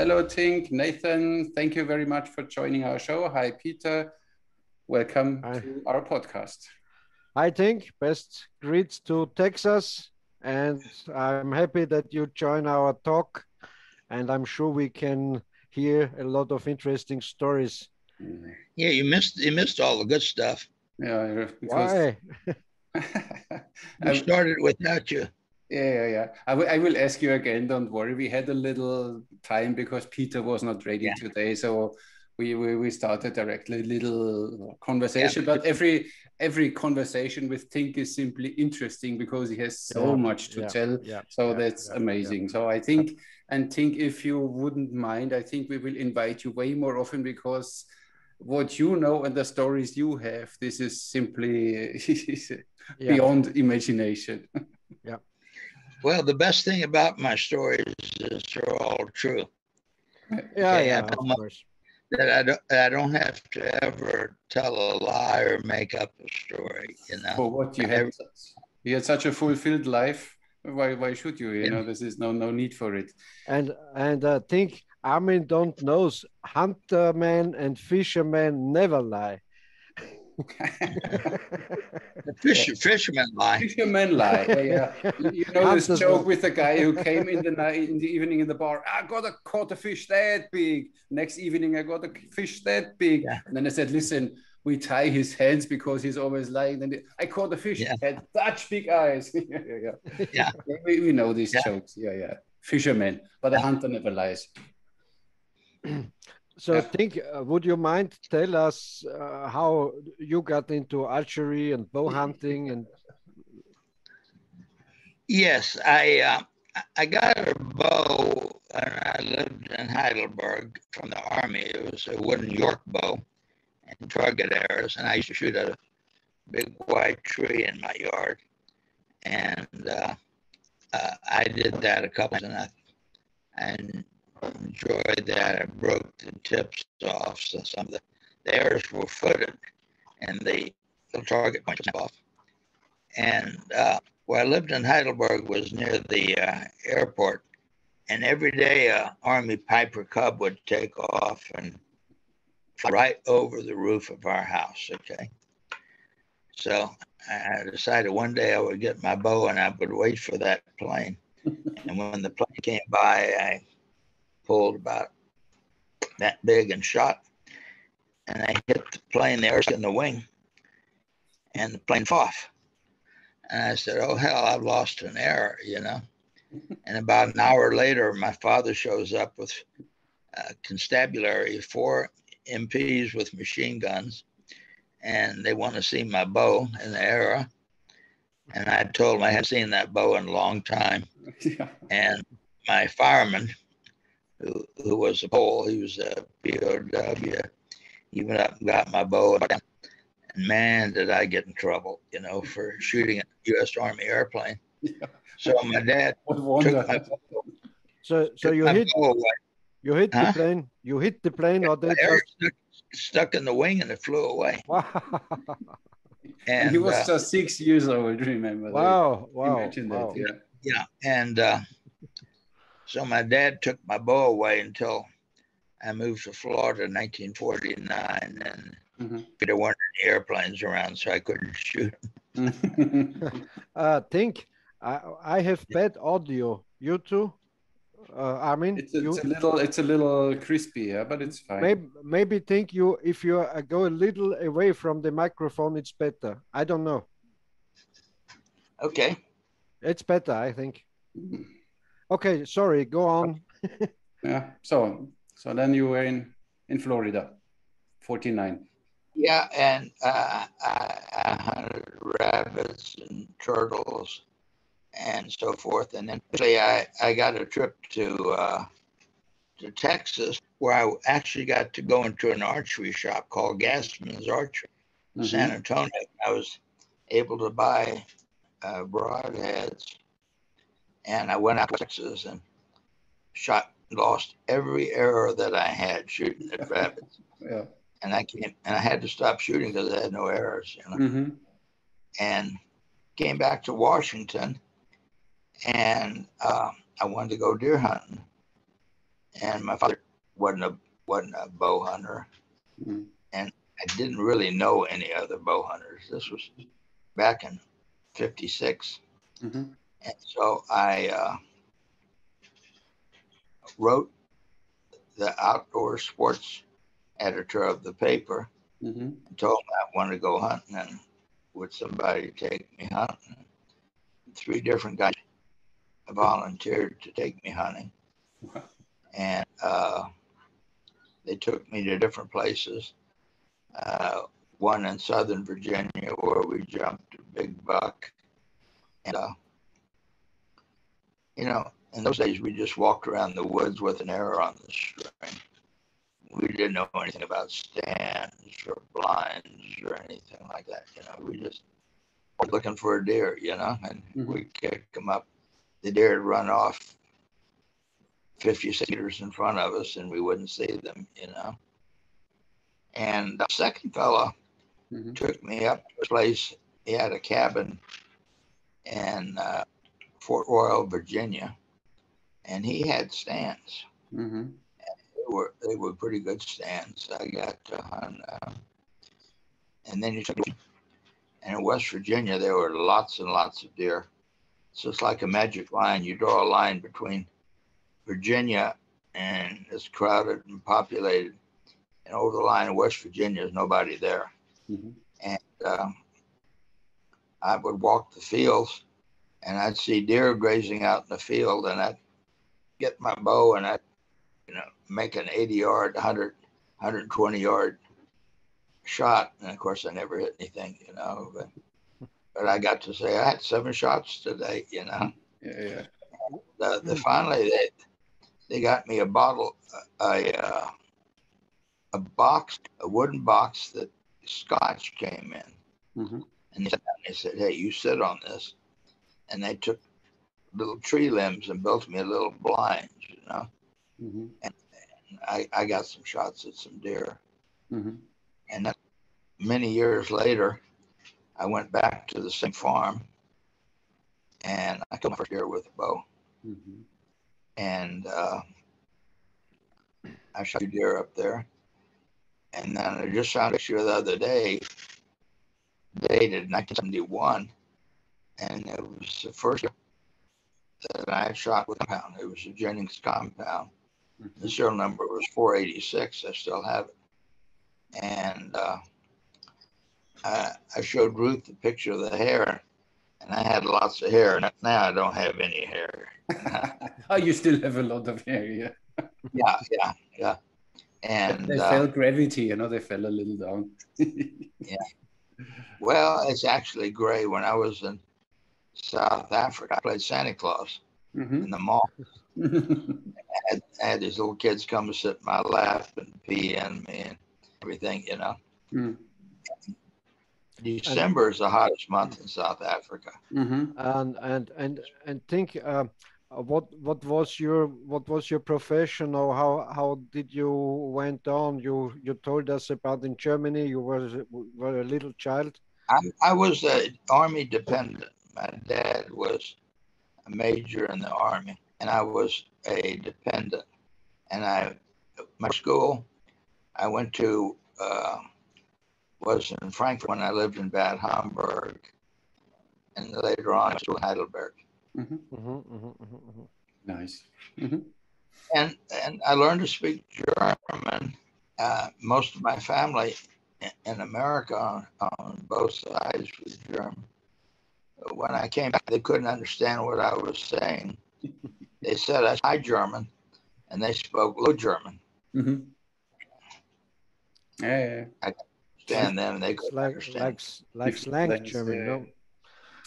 Hello, Tink Nathan. Thank you very much for joining our show. Hi, Peter. Welcome Hi. to our podcast. Hi, Tink. Best greets to Texas. And I'm happy that you join our talk. And I'm sure we can hear a lot of interesting stories. Yeah, you missed all the good stuff. Yeah, Why? We started without you. Yeah. I will ask you again. Don't worry. We had a little time because Peter was not ready today, so we started directly a little conversation. But every conversation with Tink is simply interesting because he has so much to tell. So that's amazing. So I think, and Tink, if you wouldn't mind, I think we will invite you way more often because what you know and the stories you have, this is simply beyond imagination. Yeah. Well, the best thing about my stories is they're all true. Yeah, of course. That I don't have to ever tell a lie or make up a story, For what you had such a fulfilled life. Why should you? You know, this is no need for it. And think Armin don't knows hunterman and fisherman never lie. Fishermen lie. Fishermen lie. Yeah. You know this joke with the guy who came in the evening in the bar. I caught a fish that big. Next evening, I got a fish that big. Yeah. And then I said, listen, we tie his hands because he's always lying. Then I caught a fish. Yeah. Had such big eyes. Yeah. We know these jokes. Yeah. Fishermen, but a hunter never lies. So Tink, would you mind tell us how you got into archery and bow hunting? And yes, I got a bow and I lived in Heidelberg from the Army. It was a wooden York bow and target arrows, and I used to shoot at a big white tree in my yard. And I did that a couple times, and enjoyed that. I broke the tips off, so some of the arrows were footed, and the little target points off. And where I lived in Heidelberg was near the airport, and every day a Army Piper Cub would take off and fly right over the roof of our house. Okay, so I decided one day I would get my bow and I would wait for that plane. And when the plane came by, I pulled about that big and shot, and I hit the plane there in the wing, and the plane fell off. And I said, oh hell, I've lost an arrow, And about an hour later, my father shows up with constabulary, 4 MPs with machine guns, and they want to see my bow and the arrow. And I told them I hadn't seen that bow in a long time. And my fireman, who was a Pole, he was a POW, he went up and got my bow. And man, did I get in trouble, for shooting a U.S. Army airplane. Yeah. So my dad took my bow. So you hit the plane. You hit the plane, or they just stuck in the wing and it flew away. Wow. And he was just 6 years old. Remember? Wow. That, yeah. And so my dad took my bow away until I moved to Florida in 1949, and there weren't any airplanes around, so I couldn't shoot. Think I have bad audio. You too, Armin. It's a little crispy, but it's fine. Maybe think if you go a little away from the microphone, it's better. I don't know. Okay. It's better, I think. Okay, sorry, go on. Yeah, so then you were in Florida, 49. Yeah, and I hunted rabbits and turtles and so forth. And then I got a trip to Texas, where I actually got to go into an archery shop called Gassman's Archery in San Antonio. I was able to buy broadheads, and I went out to Texas and lost every arrow that I had shooting at rabbits. Yeah. And I had to stop shooting because I had no arrows, And came back to Washington, and I wanted to go deer hunting. and my father wasn't a bow hunter, Mm-hmm. and I didn't really know any other bow hunters. This was back in '56, Mm-hmm. and so I wrote the outdoor sports editor of the paper Mm-hmm. and told him I wanted to go hunting and would somebody take me hunting. 3 different guys volunteered to take me hunting, Wow. and they took me to different places. One in Southern Virginia where we jumped a big buck, and you know, in those days we just walked around the woods with an arrow on the string. We didn't know anything about stands or blinds or anything like that. You know, we just were looking for a deer. You know, and Mm-hmm. we kicked them up. The deer would run off 50 meters in front of us, and we wouldn't see them. You know, and the second fella Mm-hmm. took me up to a place. He had a cabin in Fort Royal, Virginia, and he had stands. Mm-hmm. They were pretty good stands. I got to hunt, and then he took me. And in West Virginia, there were lots and lots of deer. So it's like a magic line. You draw a line between Virginia, and it's crowded and populated, and over the line in West Virginia, there's nobody there. Mm-hmm. And I would walk the fields, and I'd see deer grazing out in the field, and I'd get my bow, and I'd make an 80-yard, 100, 120-yard shot. And of course, I never hit anything, but I got to say I had 7 shots today, Yeah, yeah. Finally, they got me a bottle, a box, a wooden box that scotch came in. Mm-hmm. And they said, hey, you sit on this. And they took little tree limbs and built me a little blind, Mm-hmm. And I got some shots at some deer. Mm-hmm. And that, many years later, I went back to the same farm, and I killed my first deer with a bow. Mm-hmm. And I shot 2 deer up there. And then I just found a picture the other day, dated 1971, and it was the first year that I had shot with a compound. It was a Jennings compound. Mm-hmm. The serial number was 486. I still have it. And I showed Ruth the picture of the hair, and I had lots of hair. Now I don't have any hair. Oh, you still have a lot of hair, yeah. Yeah. And they felt gravity, they fell a little down. Yeah. Well, it's actually gray. When I was in South Africa, I played Santa Claus Mm-hmm. in the mall. I had these little kids come and sit in my lap and pee in me and everything, Mm. December is the hottest month in South Africa. Mm-hmm. And think, what was your profession, or how did you went on? You told us about in Germany you were a little child. I was an Army dependent. My dad was a major in the Army, and I was a dependent. And my school I went to was in Frankfurt when I lived in Bad Homburg, and later on I went to Heidelberg. Mm-hmm. Mm-hmm, mm-hmm, mm-hmm. Nice. Mm-hmm. And I learned to speak German. Most of my family in America on both sides was German. When I came back, they couldn't understand what I was saying. They said I spoke German, and they spoke Low German. Mm-hmm. Yeah. I could understand them, and they couldn't understand. Like slang German, no?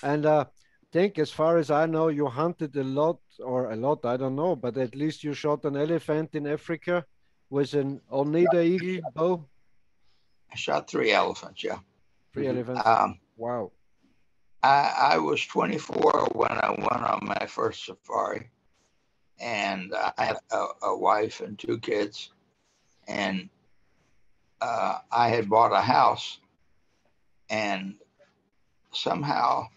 And think, as far as I know, you hunted a lot, I don't know, but at least you shot an elephant in Africa with an Oneida eagle bow. I shot 3 elephants, yeah. 3 elephants. Wow. I was 24 when I went on my first safari, and I had a wife and 2 kids, and I had bought a house, and somehow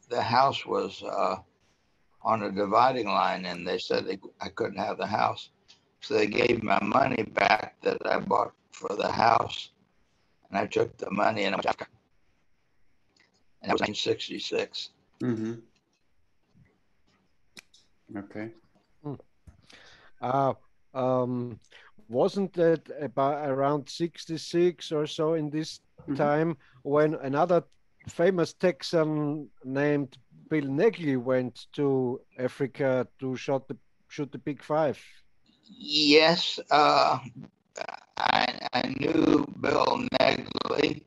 the house was on a dividing line, and they said I couldn't have the house. So they gave my money back that I bought for the house, and I took the money and I went to Africa. And that was 1966. Mm-hmm. Okay. Wasn't that about around 66 or so in this time when another famous Texan named Bill Negley went to Africa to shoot the Big Five? Yes, I knew Bill Negley.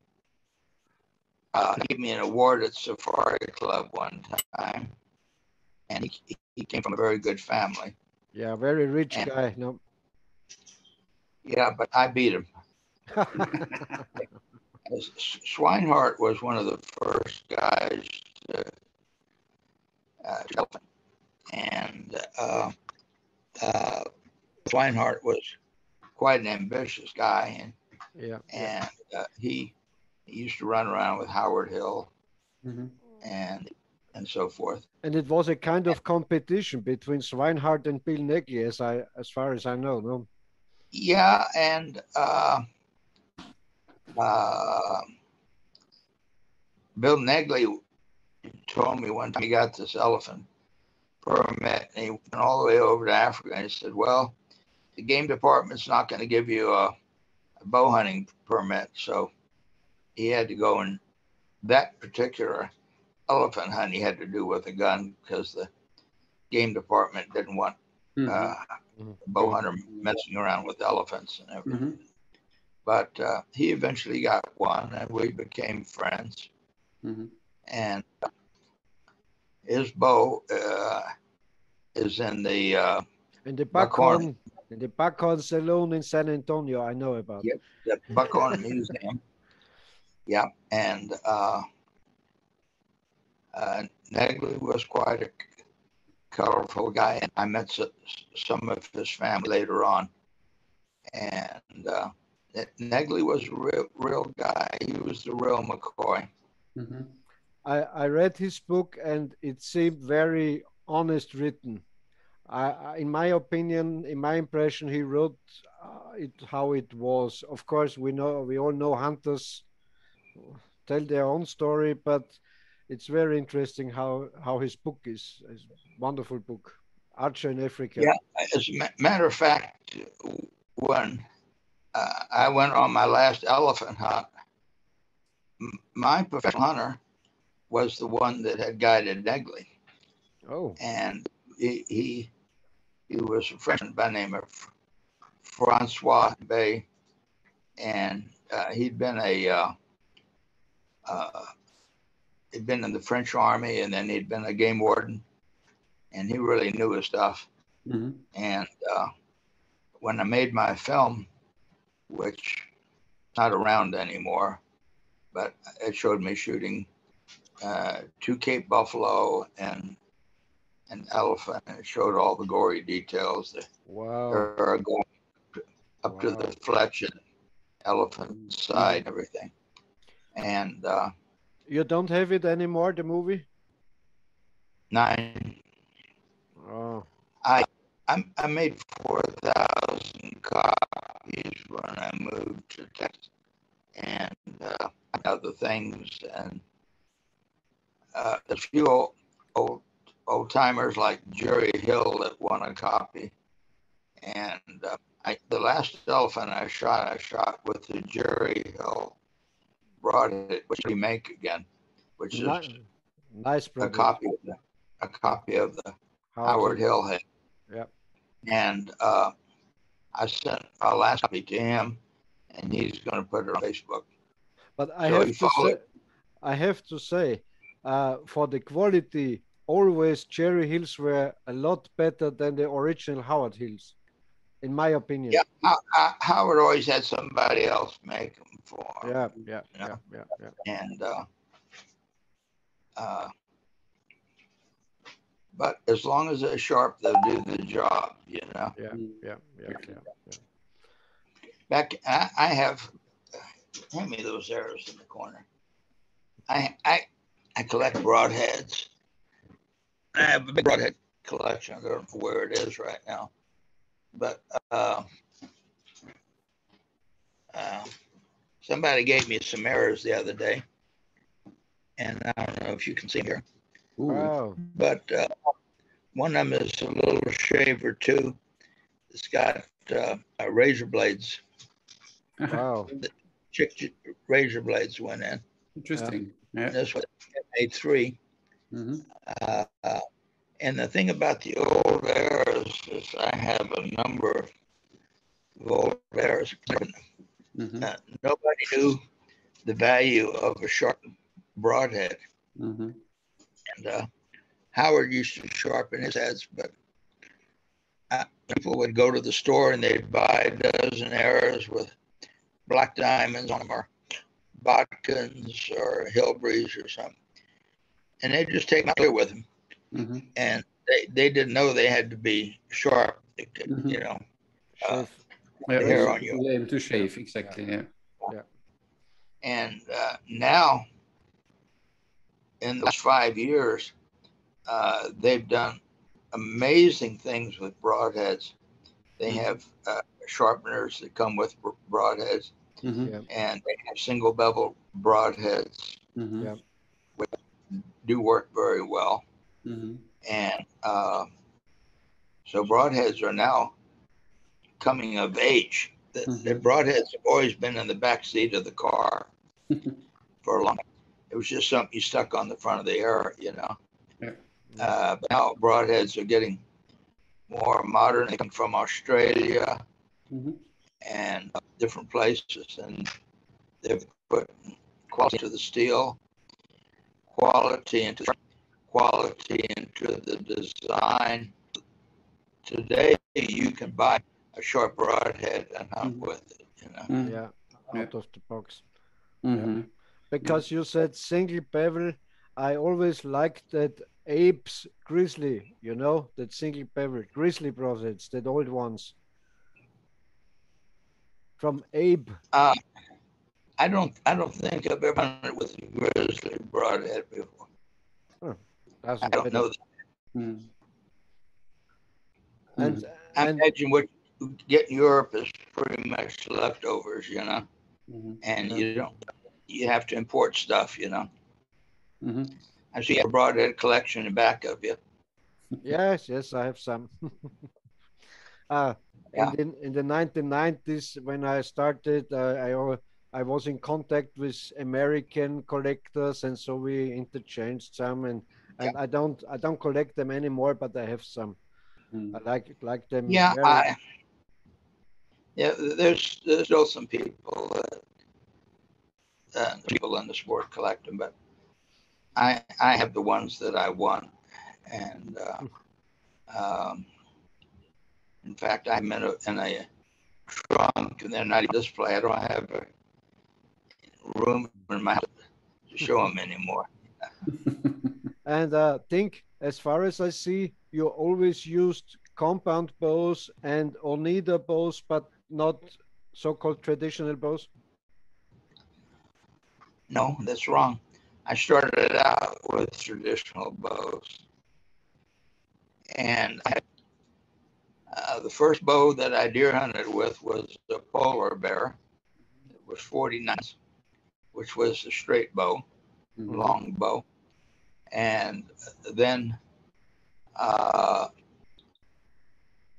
He gave me an award at Safari Club one time, and he came from a very good family. Yeah, very rich guy. No. Yeah, but I beat him. Swinehart was one of the first guys to elephant, and Swinehart was quite an ambitious guy, and he used to run around with Howard Hill, and so forth. And it was a kind of competition between Swinehart and Bill Negley, as far as I know. No. Yeah, and Bill Negley told me one time he got this elephant permit, and he went all the way over to Africa, and he said, well, the game department's not going to give you a bow hunting permit. So he had to go, and that particular elephant hunt he had to do with a gun because the game department didn't want a bow hunter messing around with elephants and everything. But he eventually got one, and we became friends. And his bow is in the Buckhorn Saloon in San Antonio. I know about. Yep, the Buckhorn Museum. Yeah, and Negley was quite a colorful guy, and I met some of his family later on. And Negley was a real guy. He was the real McCoy. I read his book, and it seemed very honest written. In my opinion, in my impression, he wrote it how it was. Of course, we all know hunters tell their own story, but it's very interesting how his book is. It's a wonderful book, Archer in Africa. Yeah, as a matter of fact, when I went on my last elephant hunt, my professional hunter was the one that had guided Negley. Oh. And he was a Frenchman by the name of Francois Bay, and he'd been in the French army, and then he'd been a game warden, and he really knew his stuff. And when I made my film, which is not around anymore, but it showed me shooting 2 Cape buffalo and an elephant, and it showed all the gory details. Wow. Going up to the fletch and elephant side, everything. And you don't have it anymore, the movie? 9. Oh. I made 4,000 copies when I moved to Texas, and other things, and a few old timers like Jerry Hill that want a copy. And the last elephant I shot with the Jerry Hill broadhead, which we make again, which is nice a copy of the Howard Hill head. Yep. And I sent our last copy to him, and he's going to put it on Facebook. But I have to say, for the quality, always Jerry Hills were a lot better than the original Howard Hills, in my opinion. Yeah, Howard always had somebody else make them for him. Yeah. And but as long as they're sharp, they'll do the job, you know. Yeah. Back, I have. Hand me those arrows in the corner. I collect broadheads. I have a big broadhead collection. I don't know where it is right now, but somebody gave me some arrows the other day, and I don't know if you can see them here. Wow. But one of them is a little shaver too. It's got razor blades. Wow. Razor blades went in. Interesting. Yeah. And this was MA3. Mm-hmm. And the thing about the old arrows is I have a number of old arrows. Mm-hmm. Nobody knew the value of a sharp broadhead. Mm-hmm. And Howard used to sharpen his heads, but people would go to the store and they'd buy a dozen arrows with black diamonds on them, or Botkins or Hillbreeze or something. And they'd just take them out there with them. Mm-hmm. And they didn't know they had to be sharp. They could, Mm-hmm. you know, Yeah, hair on you. aim to shave, exactly. Yeah. And now, in the last 5 years, they've done amazing things with broadheads. They have sharpeners that come with broadheads, Mm-hmm. and they have single bevel broadheads, Mm-hmm. which do work very well. Mm-hmm. And so broadheads are now coming of age. The broadheads have always been in the back seat of the car for a long time. It was just something you stuck on the front of the arrow, you know. Yeah. But now broadheads are getting more modern. They come from Australia and different places, and they've put quality into the steel, quality into the design. Today, you can buy a sharp broadhead and hunt with it, you know. Yeah, out of the box. Mm-hmm. Yeah. Because you said single bevel, I always liked that Abe's Grizzly, you know, that single bevel Grizzly broadheads, that old ones from Abe. I don't think I've ever hunted with a grizzly broadhead before. I don't know that. Mm-hmm. And I imagine what you get in Europe is pretty much leftovers, you know, and you have to import stuff, you know. I see a broadhead collection in the back of you. Yes, I have some. In the 1990s, when I started, I was in contact with American collectors, and so we interchanged some. And I don't collect them anymore, but I have some. I like them. Yeah, there's still some people in the sport collect them, but I have the ones that I want, and in fact, I'm in a trunk, and they're not even display. I don't have a room in my house to show them anymore. And Tink, as far as I see, you always used compound bows and Oneida bows, but not so-called traditional bows. No, that's wrong. I started out with traditional bows, and the first bow that I deer hunted with was a polar bear. It was 49, which was a straight bow, long bow. And then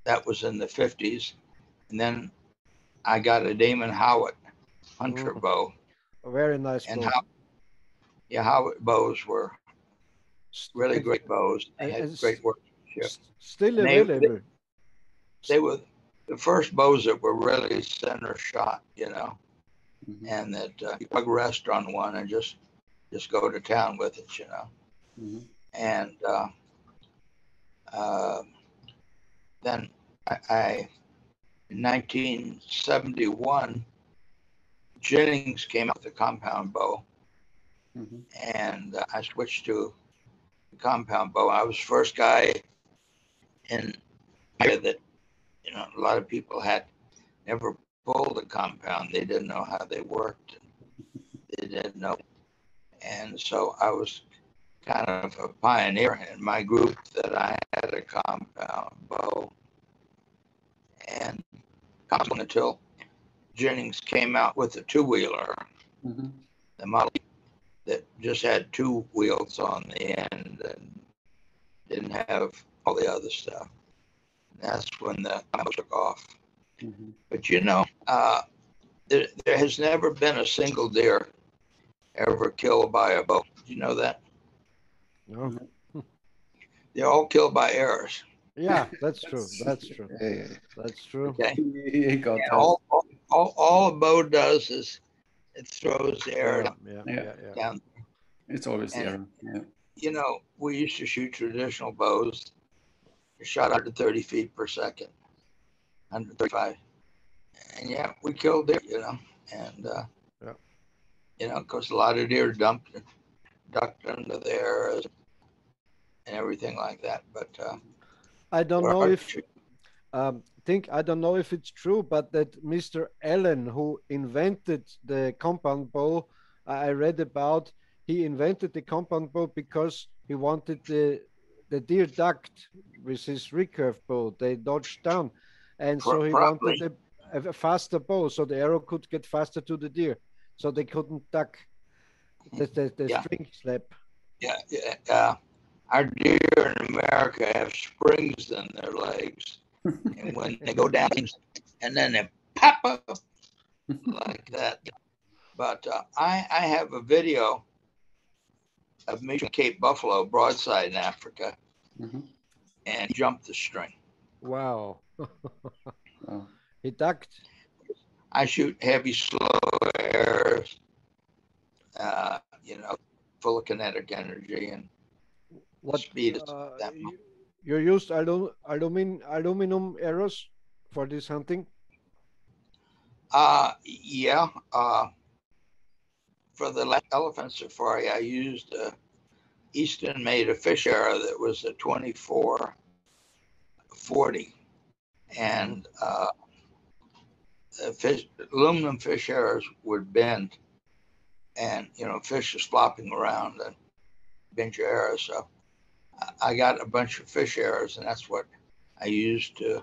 that was in the 50s. And then I got a Damon Howitt hunter bow. A very nice bow. Howitt bows were really great bows. They had great workmanship. Still available. They were the first bows that were really center shot, you know, and that you plug rest on one and just go to town with it, you know. And then I in 1971, Jennings came out with a compound bow, and I switched to the compound bow. I was the first guy in here that, you know, a lot of people had never pulled a compound. They didn't know how they worked. They didn't know. And so I was kind of a pioneer in my group that I had had a compound bow, and until Jennings came out with a two-wheeler, the model that just had two wheels on the end and didn't have all the other stuff. And that's when the combo took off. But you know, there has never been a single deer ever killed by a bow. Did you know that? No. They're all killed by arrows. Yeah, that's true. That's true. That's true. Okay. He got all a bow does is it throws the arrow down. It's always the arrow. Yeah. You know, we used to shoot traditional bows. Shot 130 feet per second, 135. And yeah, we killed deer, you know. And, you know, because a lot of deer ducked under the arrows and everything like that. But I don't know if I don't know if it's true, but that Mr. Allen, who invented the compound bow, I read about, he invented the compound bow because he wanted the deer ducked with his recurve bow. They dodged down, and so he wanted a faster bow, so the arrow could get faster to the deer, so they couldn't duck the string snap. Yeah. Our deer in America have springs in their legs, and when they go down, and then they pop up like that. But I have a video of me from Cape Buffalo, broadside in Africa, and he jumped the string. Wow. He ducked. I shoot heavy, slow arrows, you know, full of kinetic energy and what speed is that much. You used aluminum arrows for this hunting? Yeah. For the last elephant safari, I used a Easton made a fish arrow that was a 24-40, and aluminum fish arrows would bend, and you know, fish is flopping around and bend your arrows. So I got a bunch of fish arrows, and that's what I used to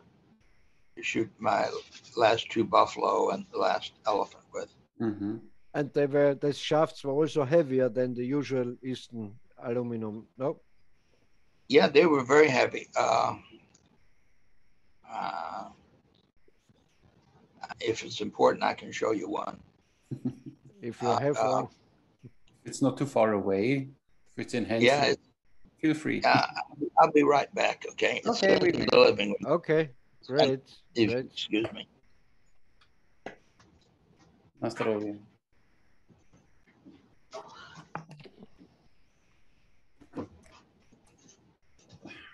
shoot my last two buffalo and the last elephant with. And the shafts were also heavier than the usual Eastern aluminum, no? Yeah, they were very heavy. If it's important, I can show you one. If you have one. It's not too far away. If it's in hand, feel free. I'll be right back, okay? It's okay. in the living room. Okay, great. Excuse me.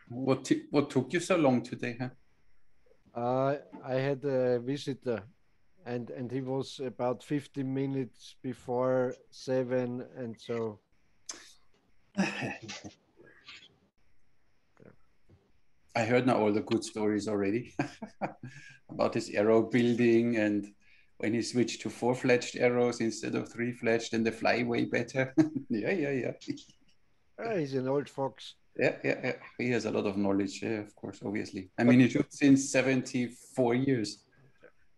What took you so long today, huh? I had a visitor, and he was about 15 minutes before 7, and so. I heard now all the good stories already about his arrow building, and when he switched to 4-fledged arrows instead of 3-fledged, and they fly way better. Yeah. He's an old fox. Yeah. He has a lot of knowledge, of course, obviously. I mean, he shoots since 74 years.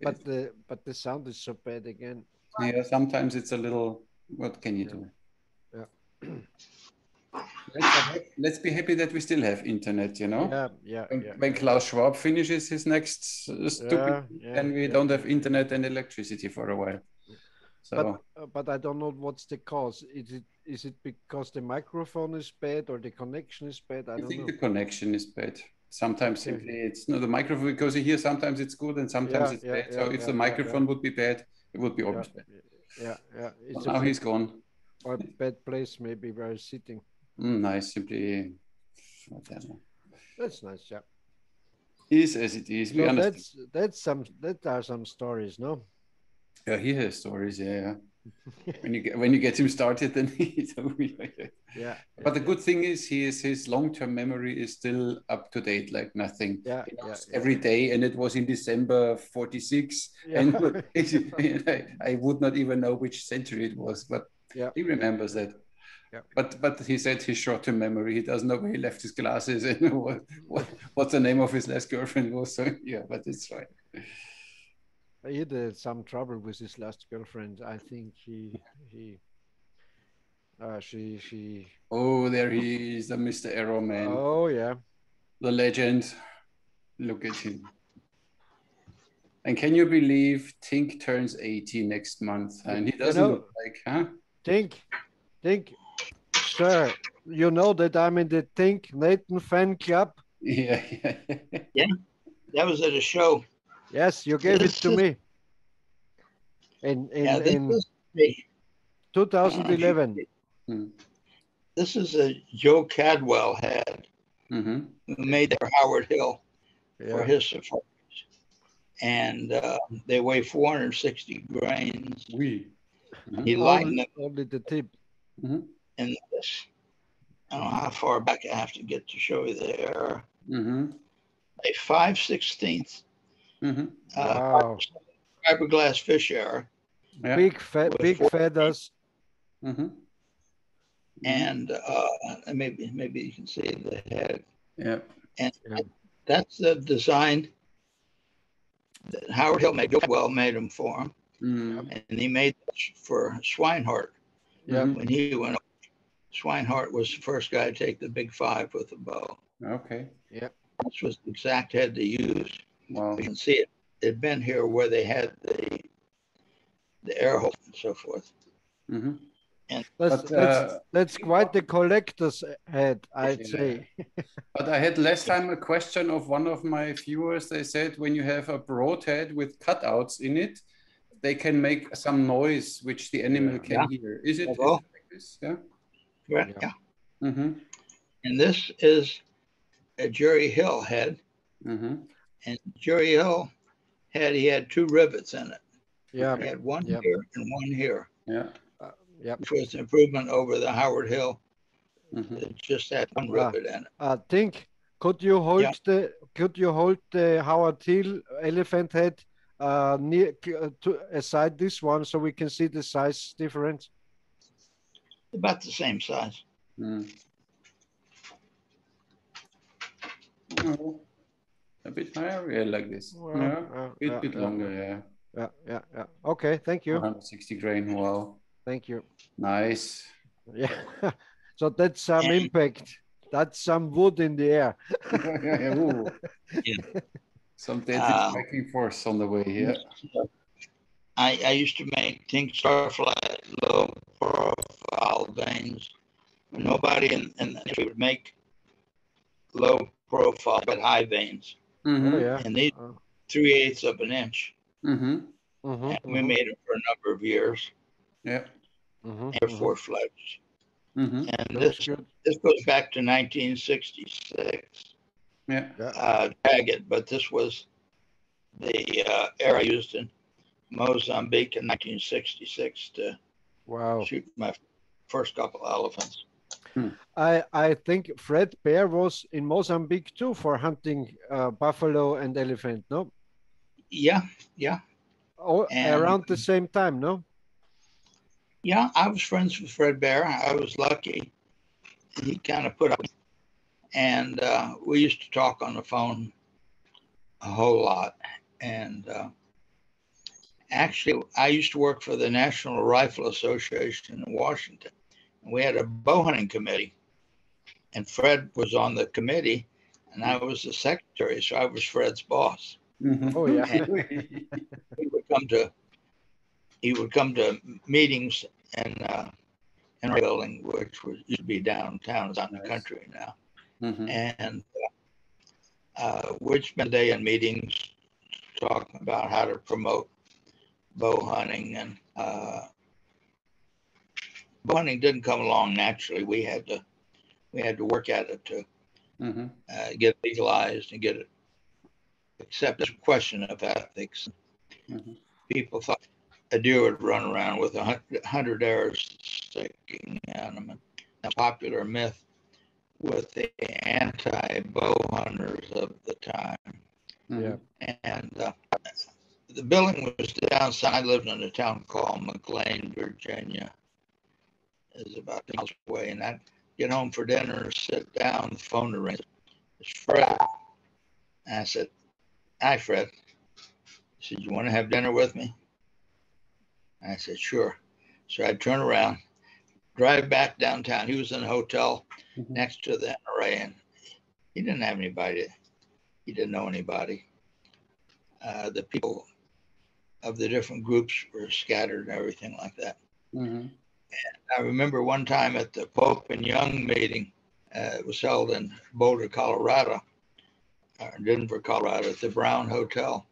But the sound is so bad again. Yeah, sometimes it's a little. What can you do? Yeah. Let's be happy that we still have internet, you know? Yeah. When Klaus Schwab finishes his next stupid, then we don't have internet and electricity for a while. So, but I don't know what's the cause. Is it because the microphone is bad or the connection is bad? I think the connection is bad. Sometimes simply it's not the microphone, because you hear sometimes it's good and sometimes it's bad. So if the microphone would be bad, it would be always bad. Yeah. Well, now he's gone. Or a bad place maybe where he's sitting. Nice, simply. That's nice, yeah. Is as it is. We understand. That are some stories, no? Yeah, he has stories. Yeah. when you get him started, then he's yeah. But the good thing is, his long-term memory is still up to date, like nothing. Yeah. Every day, and it was in December 46, and I would not even know which century it was, but he remembers that. Yeah. But he said he's short in memory. He doesn't know where he left his glasses and what the name of his last girlfriend was. So yeah, but it's right. He had some trouble with his last girlfriend. I think she. Oh, there he is, the Mr. Arrow Man, Oh yeah. the legend. Look at him. And can you believe Tink turns 80 next month? And he doesn't look like, huh? Tink, sir, you know that I'm in the Tink Nathan fan club? Yeah. Yeah, that was at a show. Yes, you gave it to me. In 2011. This is a Joe Cadwell had who made for Howard Hill for his safaris. And they weigh 460 grains. He lightened them only the tip. in this. I don't know how far back I have to get to show you there. A 5/16 wow. fiberglass fish arrow. Yeah. Big feathers. And maybe you can see the head. Yeah. And that's the design that Howard Hill made. Well, made them for him. And he made this for Swinehart. When he went up, Swinehart was the first guy to take the big 5 with a bow. Okay. Yeah. This was the exact head they used. Wow. You can see it. It'd been here where they had the air hole and so forth. And that's quite the collector's head, I'd say. But I had last time a question of one of my viewers. They said when you have a broadhead with cutouts in it, they can make some noise which the animal can hear. Is it like this? Yeah. Right. Yeah. And this is a Jerry Hill head. And Jerry Hill head, he had 2 rivets in it. Yeah. He had one here and one here. Yeah. Which was an improvement over the Howard Hill. It just had one rivet in it. Tink, could you hold the Howard Hill elephant head near aside this one so we can see the size difference? About the same size. A bit higher, yeah, like this. A bit longer, yeah. Okay, thank you. 160 grain, wow. Thank you. Nice. Yeah. So that's some impact. That's some wood in the air. Some deadly striking force on the way here. I used to make Tink Starflight low profile veins. Nobody in the industry would make low profile but high veins. And these 3/8 of an inch. And we made them for a number of years. Yeah. Air Force flights. And this goes back to 1966. Jagged, but this was the air I used in Mozambique in 1966 to shoot my first couple elephants. I think Fred Bear was in Mozambique too for hunting buffalo and elephant, no? Yeah. Oh, around the same time, no? Yeah, I was friends with Fred Bear. I was lucky. He kind of put up, and we used to talk on the phone a whole lot. And actually, I used to work for the National Rifle Association in Washington. And we had a bow hunting committee, and Fred was on the committee, and I was the secretary, so I was Fred's boss. Oh yeah. He would come to meetings in our building, which used to be downtown. It's out in the country now. And we'd spend a day in meetings talking about how to promote bow hunting. And bow hunting didn't come along naturally. We had to work at it to get it legalized and get it accepted. It's a question of ethics. People thought a deer would run around with 100 arrows sticking out of him. A popular myth with the anti-bow hunters of the time. And the building was downside. I lived in a town called McLean, Virginia. is about 2 miles away, and I'd get home for dinner, sit down, the phone would ring. It's Fred. And I said, "Hi, Fred." He said, "You want to have dinner with me?" And I said, "Sure." So I'd turn around, drive back downtown. He was in a hotel next to the NRA, and he didn't have anybody. He didn't know anybody. The people of the different groups were scattered and everything like that. And I remember one time at the Pope and Young meeting, it was held in Boulder, Colorado, or Denver, Colorado, at the Brown Hotel.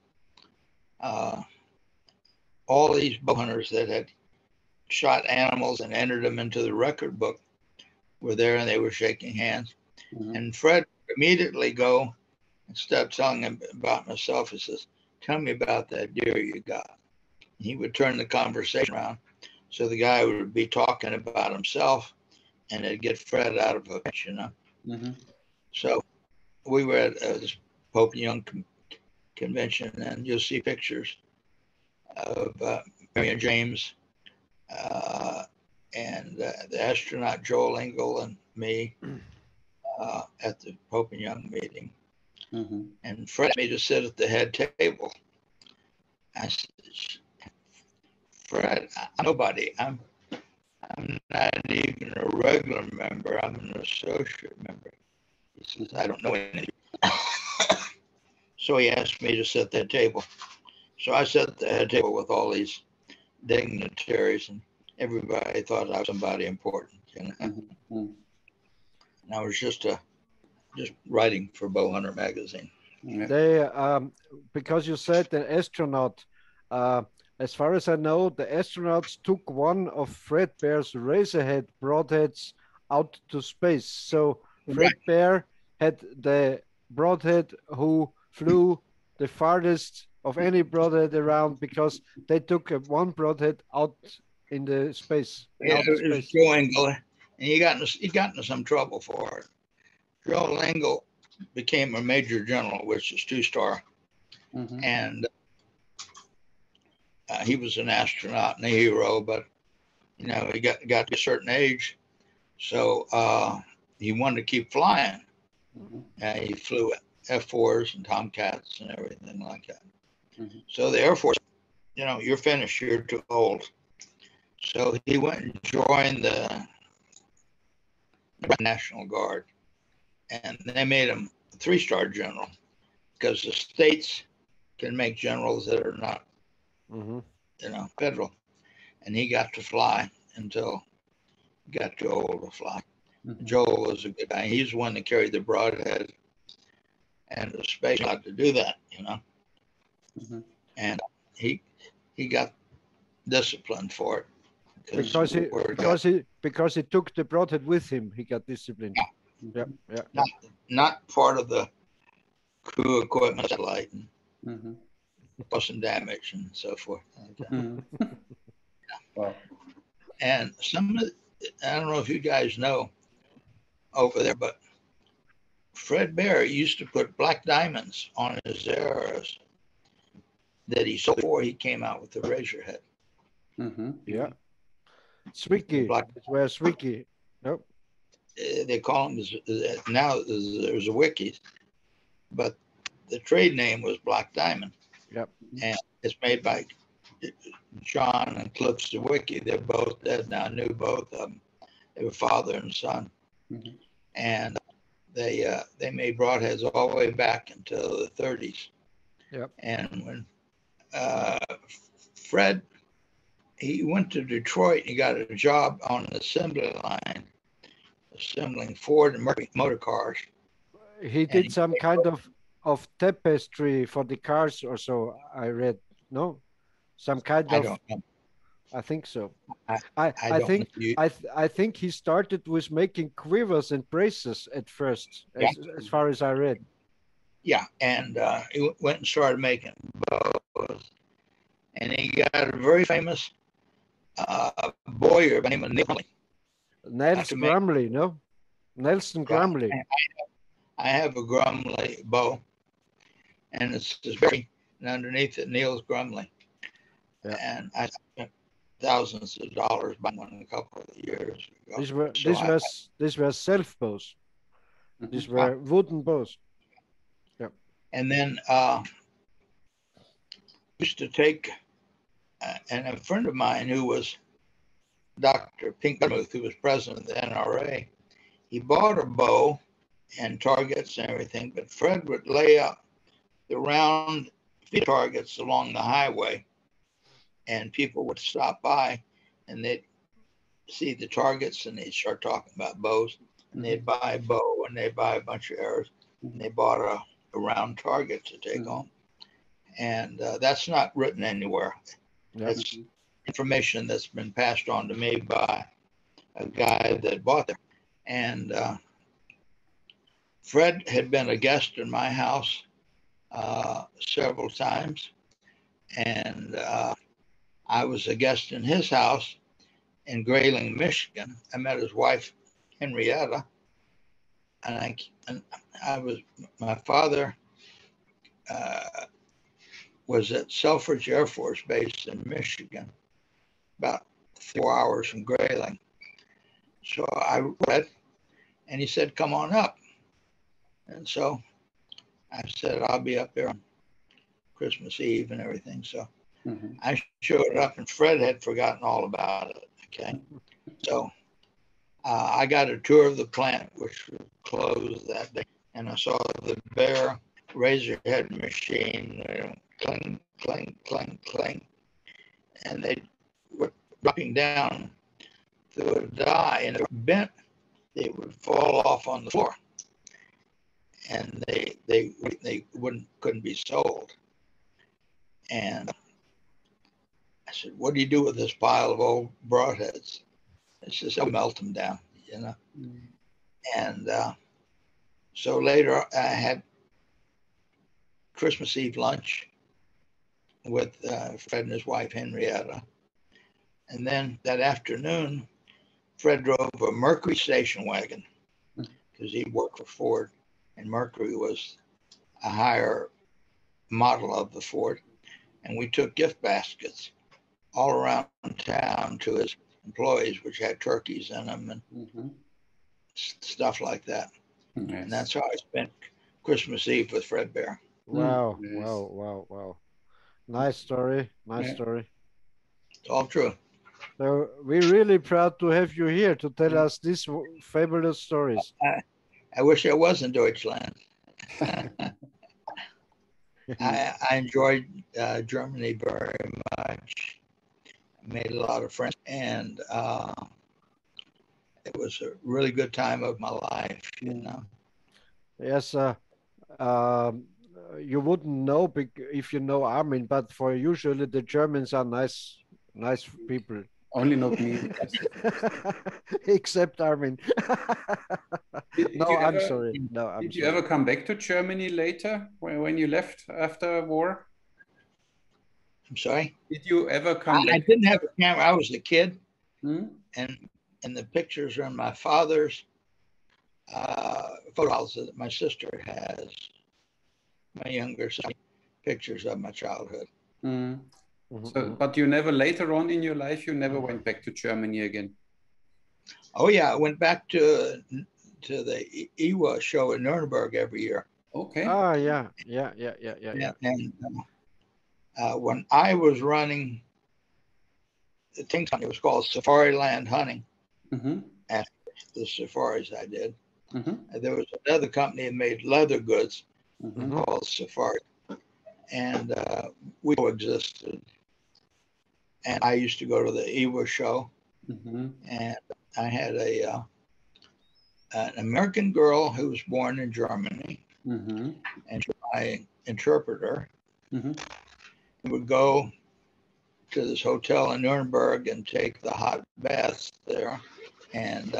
All these bow hunters that had shot animals and entered them into the record book were there, and they were shaking hands. And Fred immediately go and start telling him about himself. He says, "Tell me about that deer you got." And he would turn the conversation around. So the guy would be talking about himself, and it'd get Fred out of it, you know. So we were at this Pope Young convention, and you'll see pictures of Marion James and the astronaut Joel Engel and me at the Pope and Young meeting. And Fred asked me to sit at the head table. I said, "Fred, I'm nobody. I'm not even a regular member. I'm an associate member." He says, "I don't know anything." So he asked me to sit at that table. So I sat at the head table with all these dignitaries, and everybody thought I was somebody important, you know. And I was just writing for Bowhunter magazine. They, because you said the astronaut, as far as I know, the astronauts took one of Fred Bear's razorhead broadheads out to space. So Fred Bear had the broadhead who flew the farthest of any broadhead around, because they took one broadhead out in the space. Yeah, it was Joe Engel, and he got into some trouble for it. Joe Engel became a major general, which is 2-star, and he was an astronaut and a hero. But you know, he got to a certain age, so he wanted to keep flying. He flew F4s and Tomcats and everything like that. So the Air Force, you know, "You're finished. You're too old." So he went and joined the National Guard, and they made him a 3-star general, because the states can make generals that are not, you know, federal. And he got to fly until he got too old to fly. Joel was a good guy. He's the one that carried the broadhead and the space allowed to do that, you know. And he got disciplined for it. Because he took the broadhead with him, he got disciplined. Not part of the crew equipment satellite, and causing damage and so forth. Wow. And some of I don't know if you guys know over there, but Fred Bear used to put black diamonds on his arrows that he sold before he came out with the razorhead. Yeah. Swicky. It's where Swicky. Nope. They call them now. There's a wikis, but the trade name was Black Diamond. Yep. And it's made by John and Cliff Sawicki. They're both dead now. I knew both of them. They were father and son, and they made broadheads all the way back until the 30s. Yep. And when Fred, he went to Detroit, he got a job on an assembly line, assembling Ford and Mercury motor cars. He did some kind of tapestry for the cars or so, I read. No? Some kind of... I don't know. I think so. I think he started with making quivers and braces at first, as far as I read. Yeah, and he went and started making bows. And he got a very famous bowyer by the name of Neil Grumley. Nelson Grumley, no? Nelson Grumley. I have a Grumley bow, and it's very, and underneath it, Neil's Grumley. Yeah. And thousands of dollars by one a couple of years ago. These were self bows. These were wooden bows. Yeah. And then used to take, and a friend of mine who was Dr. Tink Nathan, who was president of the NRA, he bought a bow and targets and everything, but Fred would lay up the round targets along the highway, and people would stop by and they'd see the targets and they'd start talking about bows, and they'd buy a bow and they'd buy a bunch of arrows, and they bought a round target to take home. And that's not written anywhere. That's information that's been passed on to me by a guy that bought there. And Fred had been a guest in my house several times, and I was a guest in his house in Grayling, Michigan. I met his wife, Henrietta, and my father was at Selfridge Air Force Base in Michigan, about 4 hours from Grayling. So I read, and he said, "Come on up." And so I said, "I'll be up there on Christmas Eve and everything." So I showed up, and Fred had forgotten all about it. Okay. So I got a tour of the plant, which was closed that day, and I saw the Bear razor head machine, clang, clang, clang, clang. And they were dropping down through a die, and if it bent, they would fall off on the floor, and they couldn't be sold. And I said, "What do you do with this pile of old broadheads?" He says, "I'll melt them down, you know." And so later I had Christmas Eve lunch with Fred and his wife Henrietta, and then that afternoon Fred drove a Mercury station wagon because he worked for Ford, and Mercury was a higher model of the Ford, and we took gift baskets all around town to his employees, which had turkeys in them and stuff like that. Nice. And that's how I spent Christmas Eve with Fred Bear. Wow, wow. Nice story, story. It's all true. So we're really proud to have you here to tell us these fabulous stories. I wish I was in Deutschland. I enjoyed Germany very much. I made a lot of friends, and it was a really good time of my life, you know. Yes, you wouldn't know if you know Armin, but for usually the Germans are nice people. Only not me. Except Armin. I'm sorry. No, I'm Did you sorry. ever come back to Germany later when you left after war? I'm sorry? Did you ever come back? I didn't have a camera. I was a kid. And the pictures are in my father's photos that my sister has. My younger son, pictures of my childhood. So, but you never later on in your life, you never went back to Germany again? Oh yeah, I went back to the IWA show in Nuremberg every year. Okay. Ah, yeah. And when I was running the Tink Hunt, it was called Safari Land Hunting. After the safaris I did, and there was another company that made leather goods called Safari, and we coexisted. And I used to go to the IWA show, and I had an American girl who was born in Germany, and my interpreter. We would go to this hotel in Nuremberg and take the hot baths there, and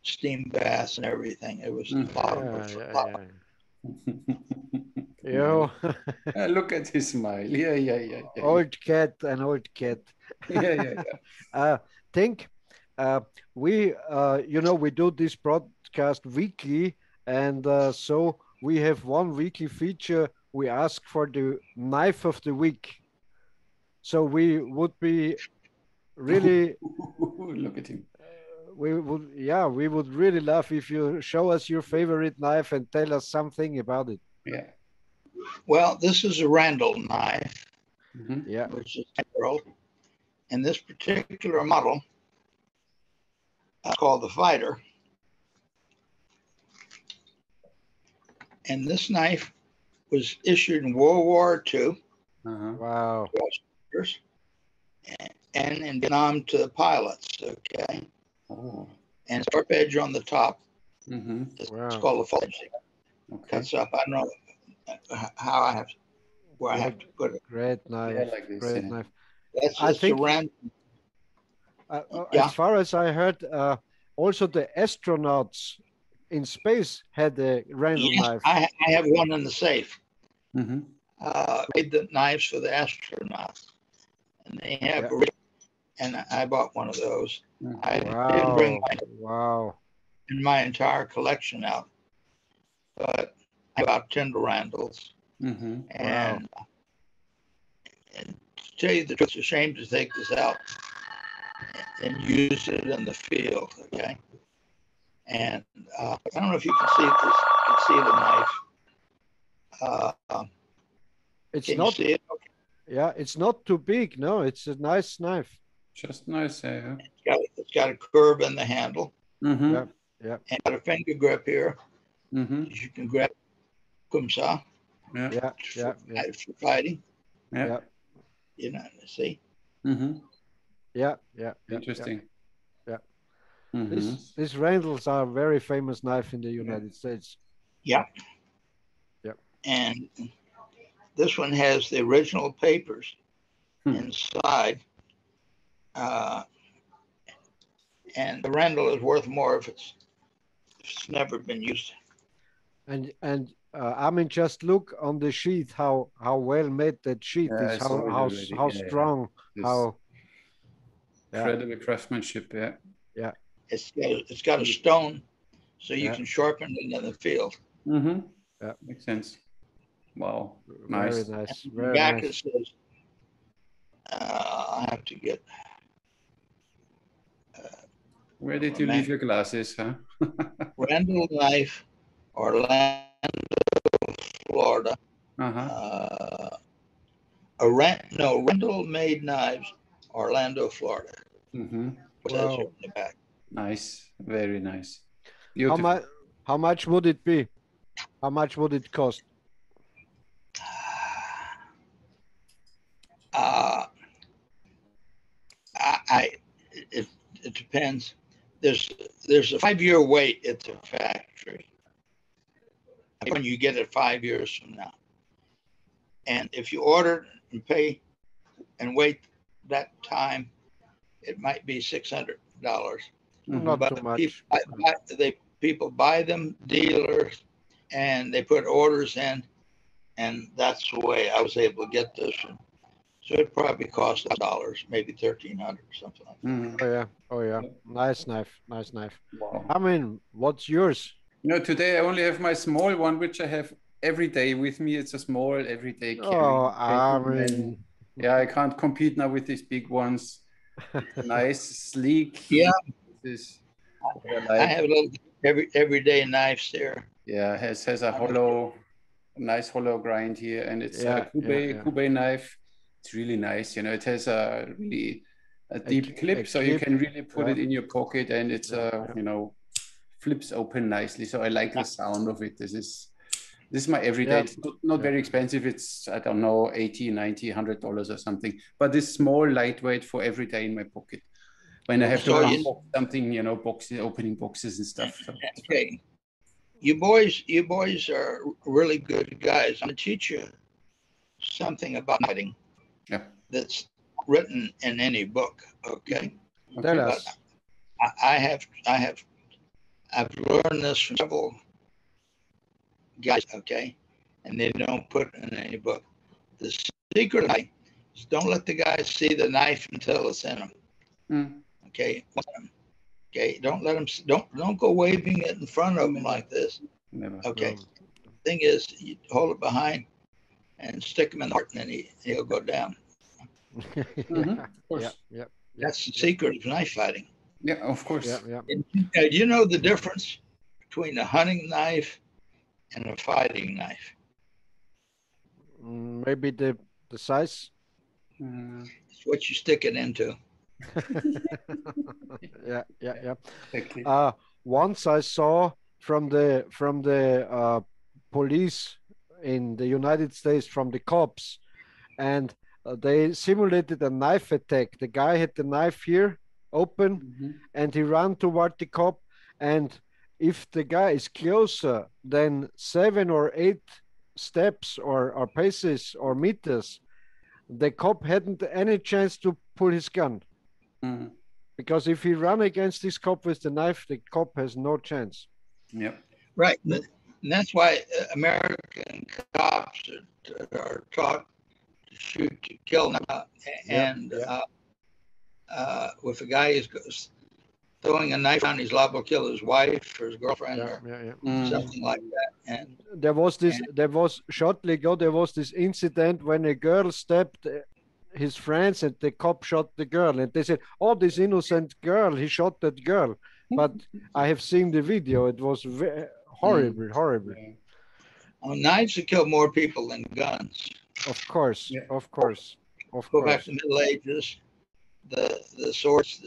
steam baths and everything. It was a lot of fun. Yeah. Look at his smile. Yeah. Old cat. Yeah. Tink, we we do this broadcast weekly, and so we have one weekly feature. We ask for the knife of the week. So we would be really, Look at him. we would really love if you show us your favorite knife and tell us something about it. Yeah. Well, this is a Randall knife, Yeah. which is world, and this particular model called the Fighter. And this knife was issued in World War II. Wow. And in Vietnam to the pilots, okay? Oh. And sharp edge on the top. It's Wow. called a fudge. Okay. Cuts up. I don't know how I have, where I have to put it. Great knife. Yeah, like this, Great yeah. knife. That's I just think- a random. As far as I heard, also the astronauts in space had a Randall Yes, knife. I have one in the safe. Mm-hmm. Made the knives for the astronauts, and they have. Yeah. And I bought one of those. I didn't Wow. bring Wow. my entire collection out, but I have about 10 Randalls. Mm-hmm. And, and to tell you the truth, it's a shame to take this out and use it in the field. Okay. And I don't know if you can see this. You can see the knife. It's Can not. you see it? Yeah, it's not too big. No, it's a nice knife. Just nice. Yeah. It's got a curve in the handle. Mm-hmm. Yeah. Yeah. And got a finger grip here. Mm-hmm. You can grab kumsa Yeah. Yeah. Yeah. Yeah. for fighting. Yeah. Yeah. You know, see. Mm-hmm. Yeah. Yeah. Yeah. Interesting. Yeah. Mm-hmm. These Randalls are a very famous knife in the United States. Yeah. Yep. And this one has the original papers inside. And the Randall is worth more if it's never been used. And Armin, just look on the sheath how well made that sheath is, how strong, how incredible craftsmanship. Yeah. Yeah. It's got a stone, so you can sharpen it in the field. Mm-hmm. Yeah. Makes sense. Wow. Nice. Very nice. And Very back nice. it says, I have to get. Where did you leave your glasses, huh? Randall knife, Orlando, Florida. Randall made knives, Orlando, Florida. Mm-hmm. Wow. In the back. Nice. Very nice. Beautiful. How much would it be? How much would it cost? It depends. There's a 5-year wait at the factory when you get it 5 years from now. And if you order and pay and wait that time, it might be $600. Not But too much. People buy them, dealers, and they put orders in, and that's the way I was able to get this one. So it probably cost $1, maybe $1,300, something like that. Mm-hmm. Oh yeah. Nice knife. Nice knife. Wow. I mean, what's yours? Today I only have my small one, which I have every day with me. It's a small everyday carry. Oh, Armin. Yeah, I can't compete now with these big ones. Nice, sleek. Yeah. This is I have a little everyday knives there. Yeah, has a nice hollow grind here, and it's a Kube knife. It's really nice. It has a deep clip, so you can really put it in your pocket, and it's flips open nicely. So I like the sound of it. This is my everyday. It's not very expensive. It's, I don't know, $80, $90, $100 or something. But this small, lightweight for every day in my pocket. When I have to unbox something, boxes, opening boxes and stuff. So. Okay. You boys are really good guys. I'm gonna teach you something about knitting. Yeah. That's written in any book. Okay. Tell us. I've learned this from several guys. Okay, and they don't put it in any book. The secret is don't let the guys see the knife until it's in them. Okay. Okay, don't let them. Don't go waving it in front of them like this. Never. Okay. Thing is, you hold it behind and stick him in the heart, and then he'll go down. Yeah. That's the secret of knife fighting. Yeah, of course. Yeah. Do you know the difference between a hunting knife and a fighting knife? Maybe the size. It's what you stick it into. Yeah. Exactly. Once I saw from the police in the United States, from the cops, and they simulated a knife attack. The guy had the knife here open, and he ran toward the cop. And if the guy is closer than 7 or 8 steps or paces or meters, the cop hadn't any chance to pull his gun. Because if he ran against this cop with the knife, the cop has no chance. Yep. Right. And that's why American cops are taught to shoot to kill now. And if a guy is throwing a knife on, he's liable to kill his wife or his girlfriend or something like that. And there was shortly ago, there was this incident when a girl stabbed his friends, and the cop shot the girl, and they said, "Oh, this innocent girl, he shot that girl." But I have seen the video; it was horrible. Knives have killed more people than guns. Of course. Go back to the Middle Ages, the swords,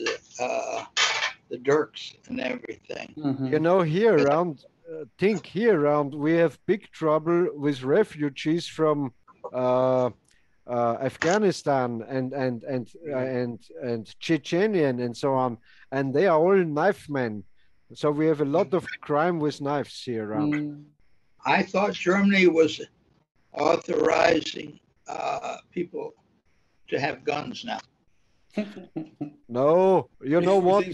the dirks, and everything. You know, here around, here around, we have big trouble with refugees from Afghanistan and Chechenian and so on, and they are all knife men. So we have a lot of crime with knives here around. I thought Germany was authorizing people to have guns now. No, you know what?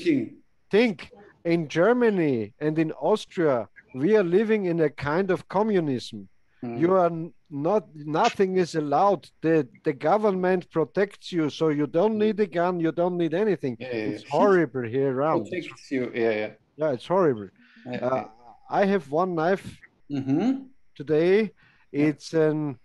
Think in Germany and in Austria, we are living in a kind of communism. You are nothing is allowed. The government protects you, so you don't need a gun, you don't need anything. It's horrible here around. Protects you. Yeah, it's horrible. I have one knife today. It's an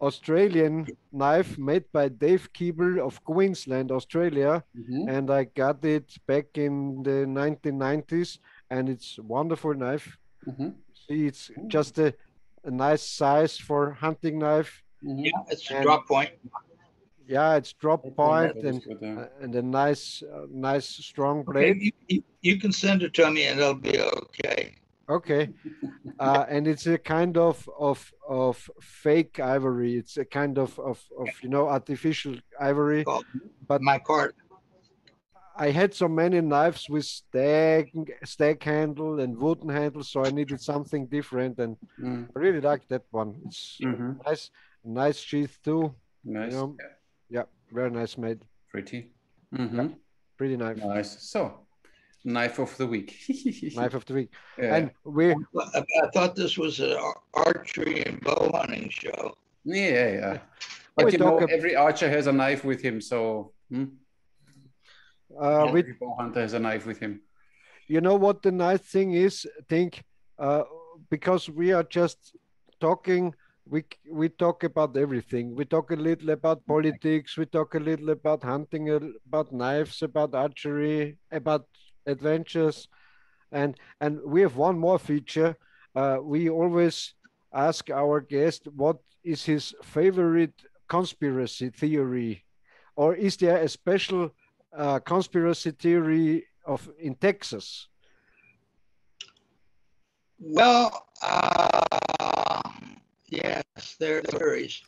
Australian knife made by Dave Keeble of Queensland, Australia, and I got it back in the 1990s, and it's a wonderful knife. See, it's just a nice size for hunting knife. Yeah, it's a drop point. Yeah, it's drop point and a nice strong blade. Okay, you can send it to me and it'll be okay. Okay, and it's a kind of fake ivory. It's a kind of artificial ivory. But my card. I had so many knives with stag handle and wooden handle, so I needed something different, and I really like that one. It's nice sheath too. Nice. You know? Yeah, very nice made. Pretty. Yeah, pretty nice. Nice. So, knife of the week. Knife of the week. Yeah. And I thought this was an archery and bow hunting show. Yeah. But you know, every archer has a knife with him, so. Every bow hunter has a knife with him. You know what the nice thing is, Tink? Because we are just talking, we talk about everything. We talk a little about politics, we talk a little about hunting, about knives, about archery, about adventures, and we have one more feature. We always ask our guest what is his favorite conspiracy theory, or is there a special conspiracy theory in Texas? Well, yes, there are theories.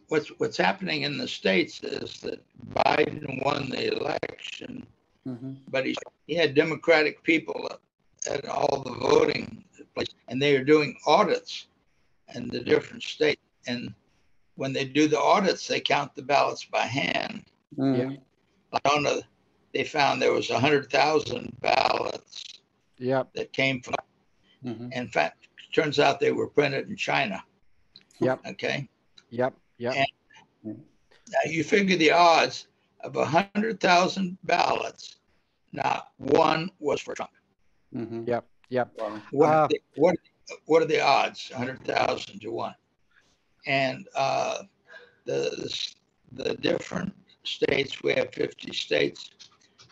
What's happening in the States is that Biden won the election, but he had Democratic people at all the voting places, and they are doing audits in the different states. And when they do the audits, they count the ballots by hand. They found there was 100,000 ballots that came from. In fact, turns out they were printed in China. Okay. And now you figure the odds of 100,000 ballots, not one was for Trump. Wow. What are the odds? 100,000 to 1. And the different states, we have 50 states,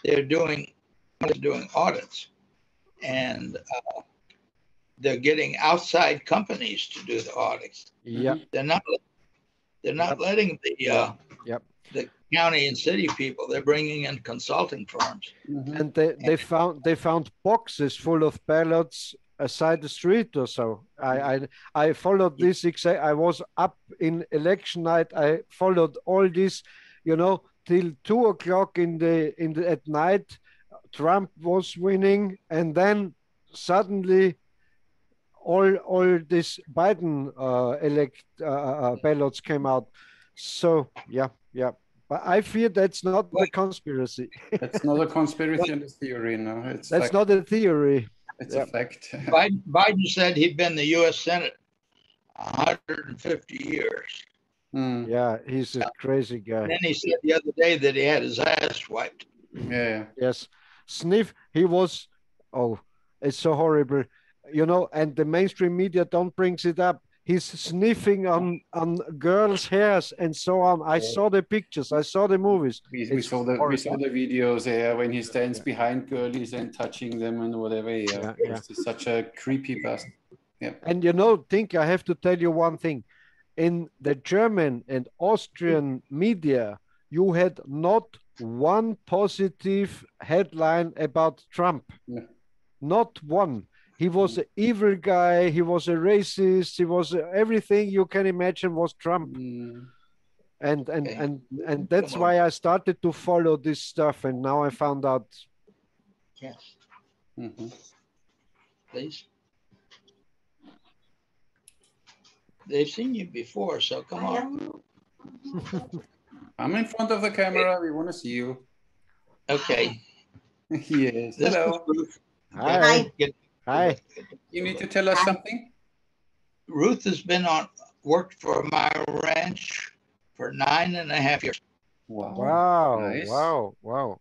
they're doing audits, and they're getting outside companies to do the audits. Yeah. They're not letting the county and city people. They're bringing in consulting firms. And they found boxes full of ballots aside the street or so. I followed this exact. I was up in election night. I followed all this, till 2 o'clock at night. Trump was winning, and then suddenly all this Biden ballots came out. So yeah. But I fear that's not the conspiracy. That's not a conspiracy theory, no. That's not a theory. It's a fact. Biden said he'd been in the U.S. Senate 150 years. Yeah, he's a crazy guy. And then he said the other day that he had his ass wiped. Yeah. Yes. Sniff, he was, it's so horrible. And the mainstream media don't brings it up. He's sniffing on girls' hairs and so on. I saw the pictures. I saw the movies. We saw the videos when he stands behind girlies and touching them and whatever. Yeah. It's such a creepy bastard. Yeah. And Tink, I have to tell you one thing. In the German and Austrian media, you had not one positive headline about Trump. Yeah. Not one. He was an evil guy. He was a racist. He was everything you can imagine was Trump. And that's why I started to follow this stuff. And now I found out. Yes. Please. They've seen you before, so come on. I'm in front of the camera. We want to see you. Okay. Yes. Hello. Hi. Hi. You need to tell us something? Ruth has worked for my ranch for 9.5 years. Wow. Nice. Wow.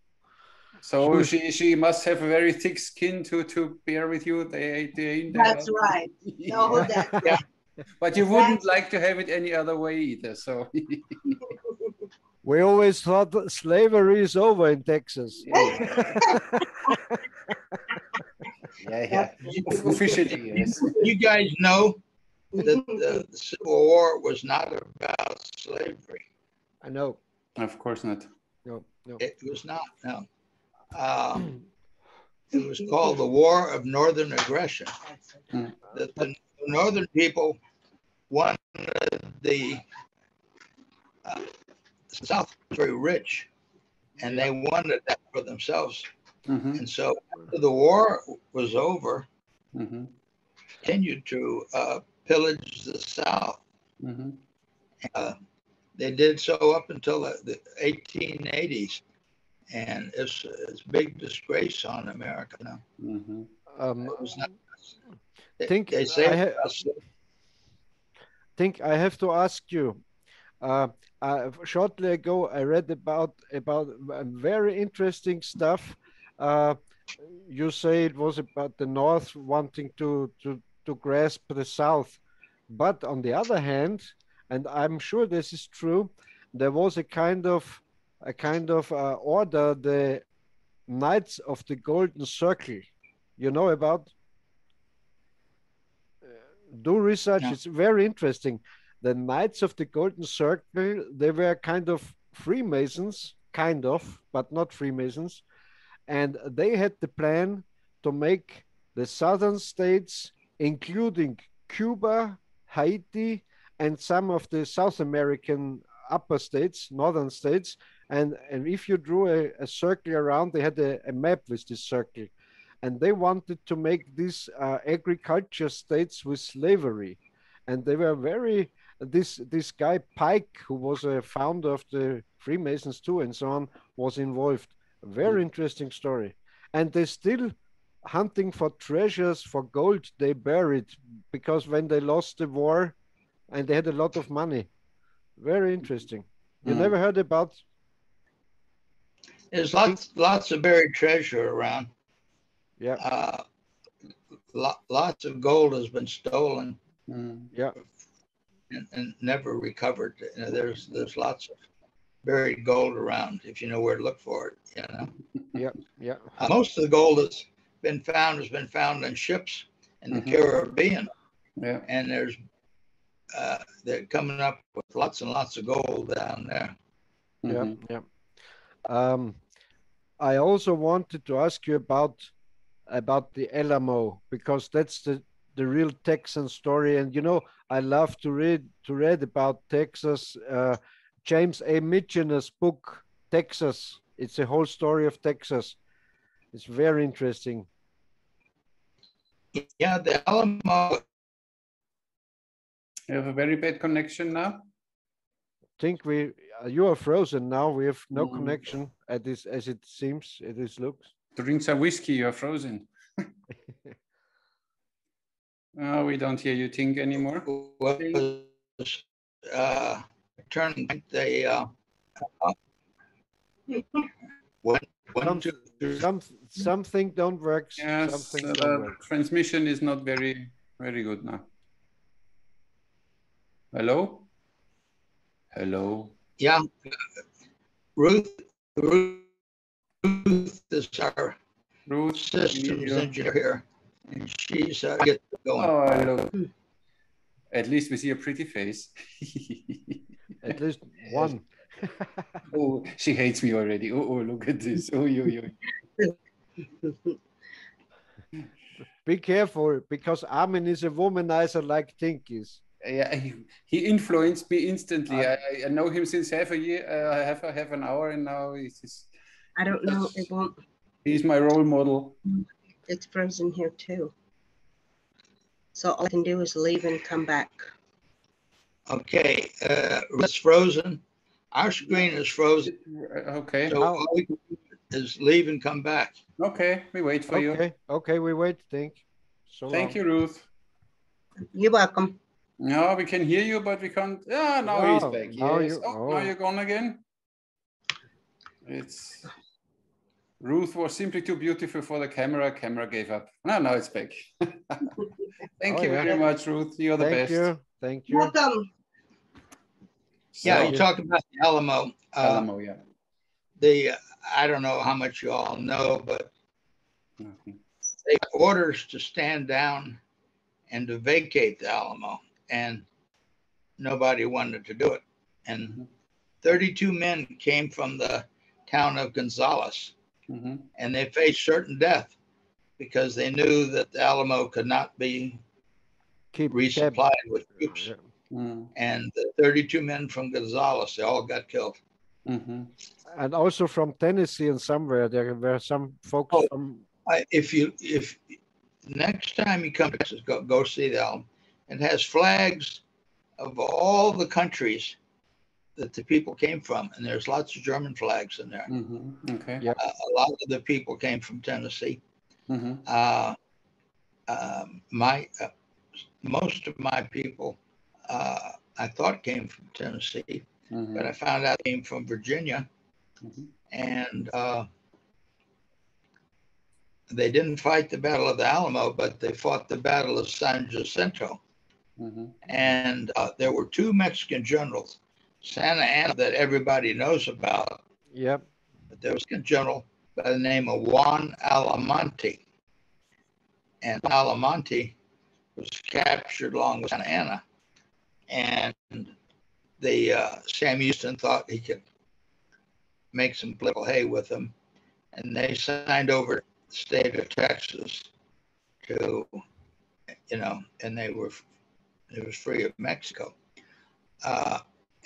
So she must have a very thick skin to bear with you. That's right. No, yeah. But you wouldn't like to have it any other way either. So we always thought that slavery is over in Texas. Yeah. Officially, yes. You guys know that the Civil War was not about slavery. I know. Of course not. No. It was not. No. It was called the War of Northern Aggression. The Northern people wanted the South was very rich, and they wanted that for themselves. And so after the war was over, continued to pillage the South. They did so up until the 1880s, and it's a big disgrace on America now. It was not. I have to ask you. Shortly ago, I read about very interesting stuff. You say it was about the North wanting to grasp the South, but on the other hand, and I'm sure this is true, there was a kind of order, the Knights of the Golden Circle. You know about? Do research. No. It's very interesting. The Knights of the Golden Circle, they were kind of Freemasons, but not Freemasons. And they had the plan to make the southern states, including Cuba, Haiti, and some of the South American upper states, northern states. And if you drew a circle around, they had a map with this circle. And they wanted to make these agriculture states with slavery. And they were this guy Pike, who was a founder of the Freemasons too, and so on, was involved. A very interesting story. And they're still hunting for treasures, for gold they buried, because when they lost the war and they had a lot of money. Very interesting. You never heard about? There's lots of buried treasure around. Yeah. Lots of gold has been stolen. Yeah. and never recovered. You know, there's lots of buried gold around if you know where to look for it. You know. Yeah, yeah. Most of the gold that's been found has been found on ships in the Caribbean, Yeah. and they're coming up with lots and lots of gold down there. Yeah, yeah. I also wanted to ask you about the Alamo, because that's the real Texan story. And you know, I love to read about Texas. James A. Michener's book, Texas. It's a whole story of Texas. It's very interesting. Yeah, the Alamo. You have a very bad connection now. Think you are frozen now. We have no connection as it seems. Looks. Drink some whiskey. You're frozen. Oh, we don't hear you, Tink, anymore. Turning they something don't work. Yes, something don't work. Transmission is not very good now. Hello? Hello? Yeah. Ruth is our systems engineer here, and she's getting going. Oh, look. At least we see a pretty face. At least one. Oh, she hates me already. Oh, look at this. Oh. Be careful, because Armin is a womanizer like Tink is. Yeah, he influenced me instantly. I know him since half a year, half an hour, and now he's. I don't know. It won't. He's my role model. It's frozen here too. So all I can do is leave and come back. Okay, it's frozen. Our screen is frozen. Okay. So all we can do is leave and come back. Okay, we wait for you. Okay, we wait, Tink. So Thank you, Ruth. You're welcome. No, we can hear you, but we can't. Yeah, now he's back. Yes. Now you're gone again. It's Ruth was simply too beautiful for the camera. Camera gave up. Now it's back. Thank you very much, Ruth. You're the best. Thank you. Welcome. Yeah, you talk about the Alamo. Alamo, yeah. I don't know how much you all know, but they got orders to stand down and to vacate the Alamo, and nobody wanted to do it. And 32 men came from the town of Gonzales, and they faced certain death because they knew that the Alamo could not be resupplied with troops. And the 32 men from Gonzales, they all got killed. And also from Tennessee and somewhere there were some folks from. If next time you come to Texas, go see the Alamo. It has flags of all the countries that the people came from, and there's lots of German flags in there. Okay. Yeah. A lot of the people came from Tennessee. Most of my people, I thought came from Tennessee, but I found out they came from Virginia, and they didn't fight the Battle of the Alamo, but they fought the Battle of San Jacinto. And there were two Mexican generals, Santa Anna, that everybody knows about. Yep. But there was a general by the name of Juan Almonte. And Almonte was captured along with Santa Anna. And Sam Houston thought he could make some political hay with them. And they signed over the state of Texas to, and it was free of Mexico.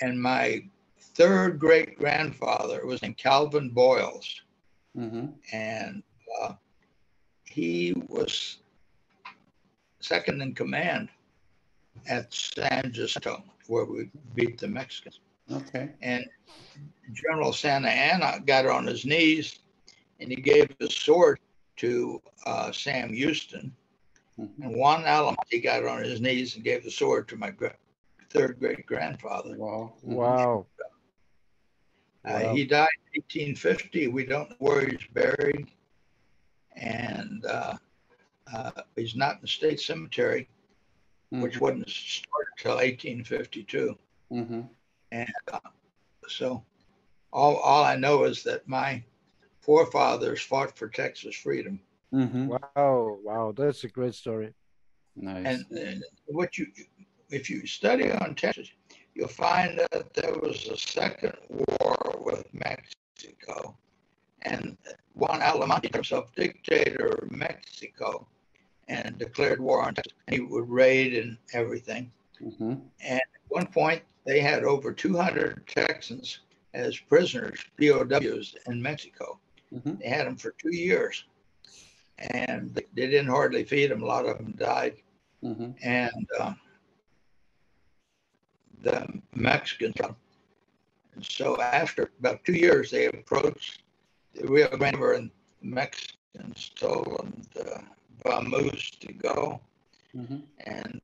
And my third great grandfather was named Calvin Boyles. And he was second in command at San Jacinto, where we beat the Mexicans. Okay. And General Santa Anna got on his knees and he gave his sword to Sam Houston. And Juan Almonte got on his knees and gave the sword to my third great grandfather. Wow. He died in 1850. We don't know where he's buried. And he's not in the state cemetery. which wouldn't start until 1852. Mm-hmm. And so all I know is that my forefathers fought for Texas freedom. Mm-hmm. Wow, that's a great story. Nice. And if you study on Texas, you'll find that there was a second war with Mexico, and Juan Almonte himself dictator of Mexico and declared war on Texas. And he would raid and everything. Mm-hmm. And at one point, they had over 200 Texans as prisoners, POWs, in Mexico. Mm-hmm. They had them for 2 years, and they didn't hardly feed them. A lot of them died. Mm-hmm. And the Mexicans. And so after about 2 years, they approached the Rio Grande River, and the Mexicans told them to vamoose to go, Mm-hmm. and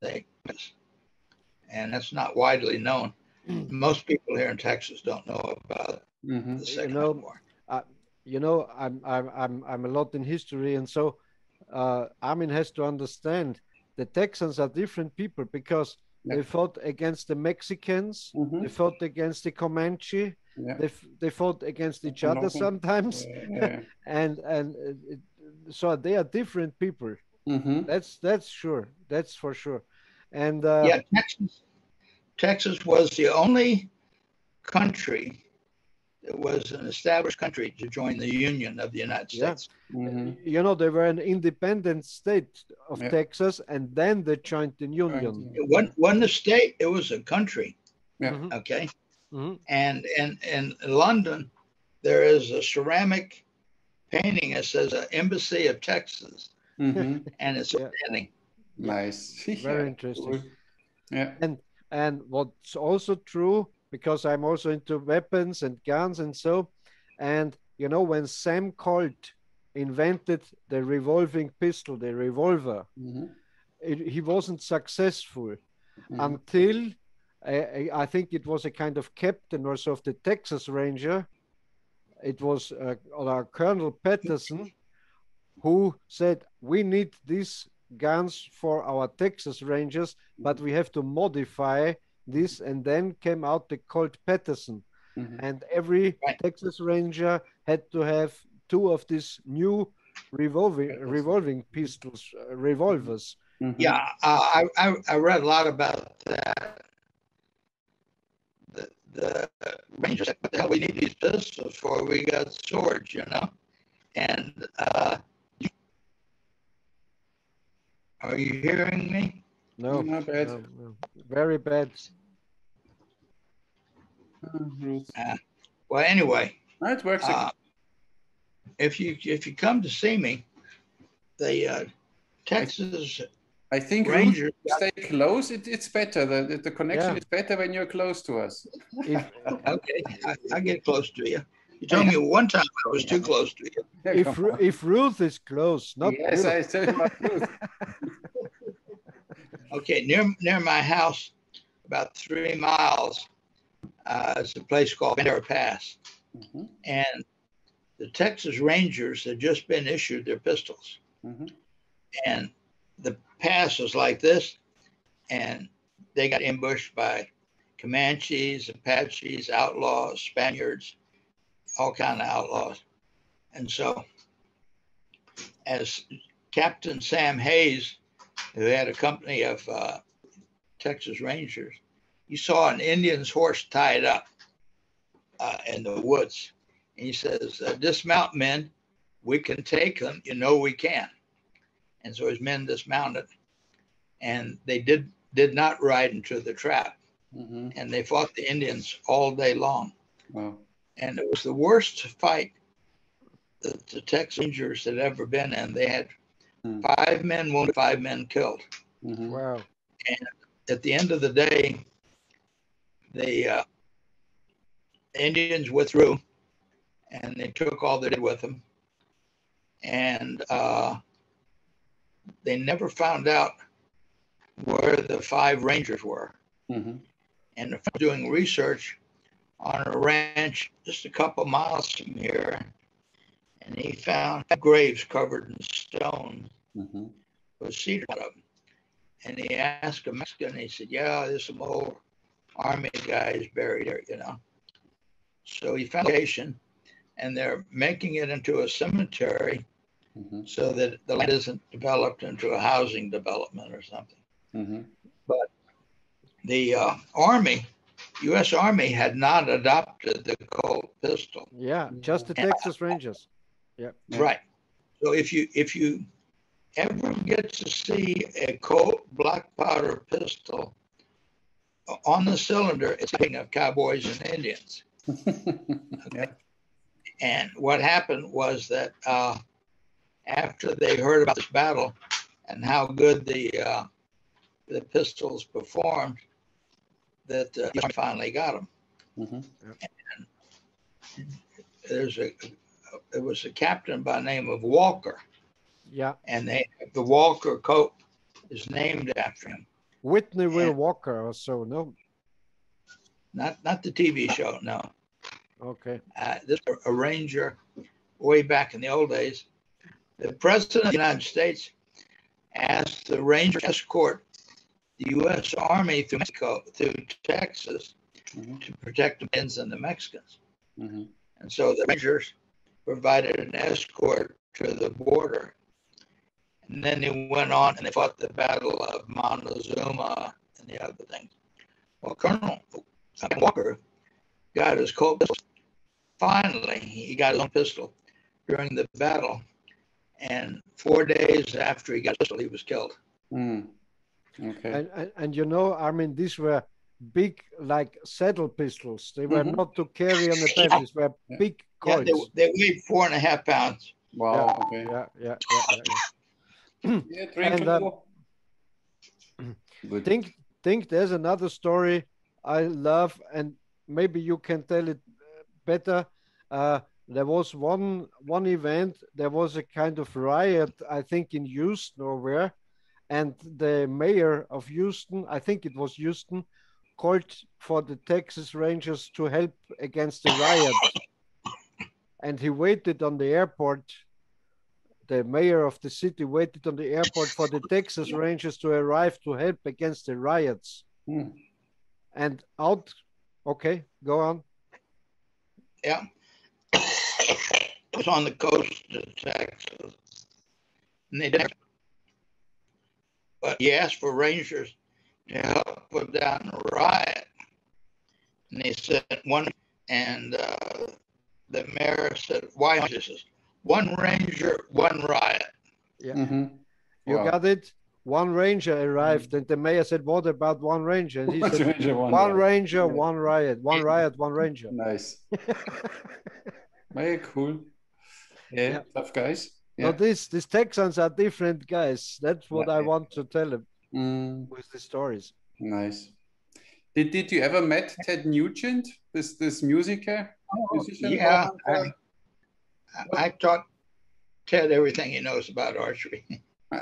that's not widely known. Most people here in Texas don't know about Mm-hmm. the Second War. I'm a lot in history, and so Armin has to understand the Texans are different people because they fought against the Mexicans, Mm-hmm. they fought against the Comanche, they fought against each other sometimes, and so they are different people. Mm-hmm. That's sure. That's for sure. And Texas was the only country that was an established country to join the Union of the United States. Mm-hmm. They were an independent state of Texas, and then they joined the Union. It wasn't a state; it was a country. Yeah. Mm-hmm. Okay. Mm-hmm. And in London, there is a ceramic painting that says "Embassy of Texas," Mm-hmm. and it's standing. Nice. Very interesting. Yeah. And what's also true, because I'm also into weapons and guns and so, and when Sam Colt invented the revolving pistol, the revolver, Mm-hmm. he wasn't successful until I think it was a kind of captain also of the Texas Ranger. It was Colonel Patterson who said, we need these guns for our Texas Rangers, but we have to modify this, and then came out the Colt Patterson. And every Texas Ranger had to have 2 of these new revolving pistols, revolvers. Yeah, I read a lot about that. The Rangers said, what the hell we need these pistols for? We got swords, And are you hearing me? No, not bad. no. Very bad. Well, anyway, It works. if you come to see me, the Texas I think Rangers stay close. It's better. The connection is better when you're close to us. Okay, I get close to you. You told me one time I was too close to you. If Ruth is close, not yes, you. I said about Ruth. Okay, near my house, about 3 miles, is a place called Ventura Pass, and the Texas Rangers had just been issued their pistols, and the pass was like this, and they got ambushed by Comanches, Apaches, outlaws, Spaniards, all kind of outlaws. And so as Captain Sam Hayes, who had a company of Texas Rangers, he saw an Indian's horse tied up in the woods. And he says, dismount, men, we can take them, we can. And so his men dismounted, and they did not ride into the trap. And they fought the Indians all day long. Wow. And it was the worst fight that the Texas Rangers had ever been in. They had 5 men wounded, 5 men killed. Wow. And at the end of the day, the Indians withdrew, and they took all they did with them. And they never found out where the 5 Rangers were. And doing research on a ranch just a couple miles from here, and he found graves covered in stone with cedar on them. And he asked a Mexican, he said, yeah, there's some old Army guys buried there, you know. So he found a location, and they're making it into a cemetery so that the land isn't developed into a housing development or something. But the Army, U.S. Army, had not adopted the Colt pistol. Yeah, just the Texas Rangers. Yeah. Right. So if you ever get to see a Colt black powder pistol, on the cylinder, it's speaking of cowboys and Indians. Okay. And what happened was that after they heard about this battle and how good the pistols performed, that finally got them. And there was a captain by the name of Walker. Yeah. And the Walker Colt is named after him. Whitney Will Walker or so, no? Not the TV show, no. Okay. This is a Ranger way back in the old days. The President of the United States asked the Ranger escort the U.S. Army through Mexico, through Texas, to protect the Indians and the Mexicans. And so the Rangers provided an escort to the border. And then they went on and they fought the Battle of Montezuma and the other things. Well, Colonel Walker got his Colt pistol. Finally, he got his own pistol during the battle. And 4 days after he got his pistol, he was killed. Okay. And you know, Armin, these were big, like saddle pistols. They were not to carry on the back. These were big Colts. Yeah, they weighed 4.5 pounds. Wow. Yeah. And think there's another story I love, and maybe you can tell it better. There was one event. There was a kind of riot, I think, in Houston or where, and the mayor of Houston, I think it was Houston, called for the Texas Rangers to help against the riot, and he waited on the airport. The mayor of the city waited on the airport for the Texas Rangers to arrive to help against the riots. And out, okay, go on. Yeah. It was on the coast of Texas. And they didn't. But he asked for Rangers to help put down the riot. And they sent one, and the mayor said, why not this? One Ranger, one riot. Yeah. You got it? One Ranger arrived, and the mayor said, what about one Ranger? And he said, one Ranger, one riot. One riot, one Ranger. Nice. Very cool. Yeah, tough guys. No, these Texans are different guys. That's what I want to tell them with the stories. Nice. Did you ever met Ted Nugent, this musician? Yeah, I taught Ted everything he knows about archery.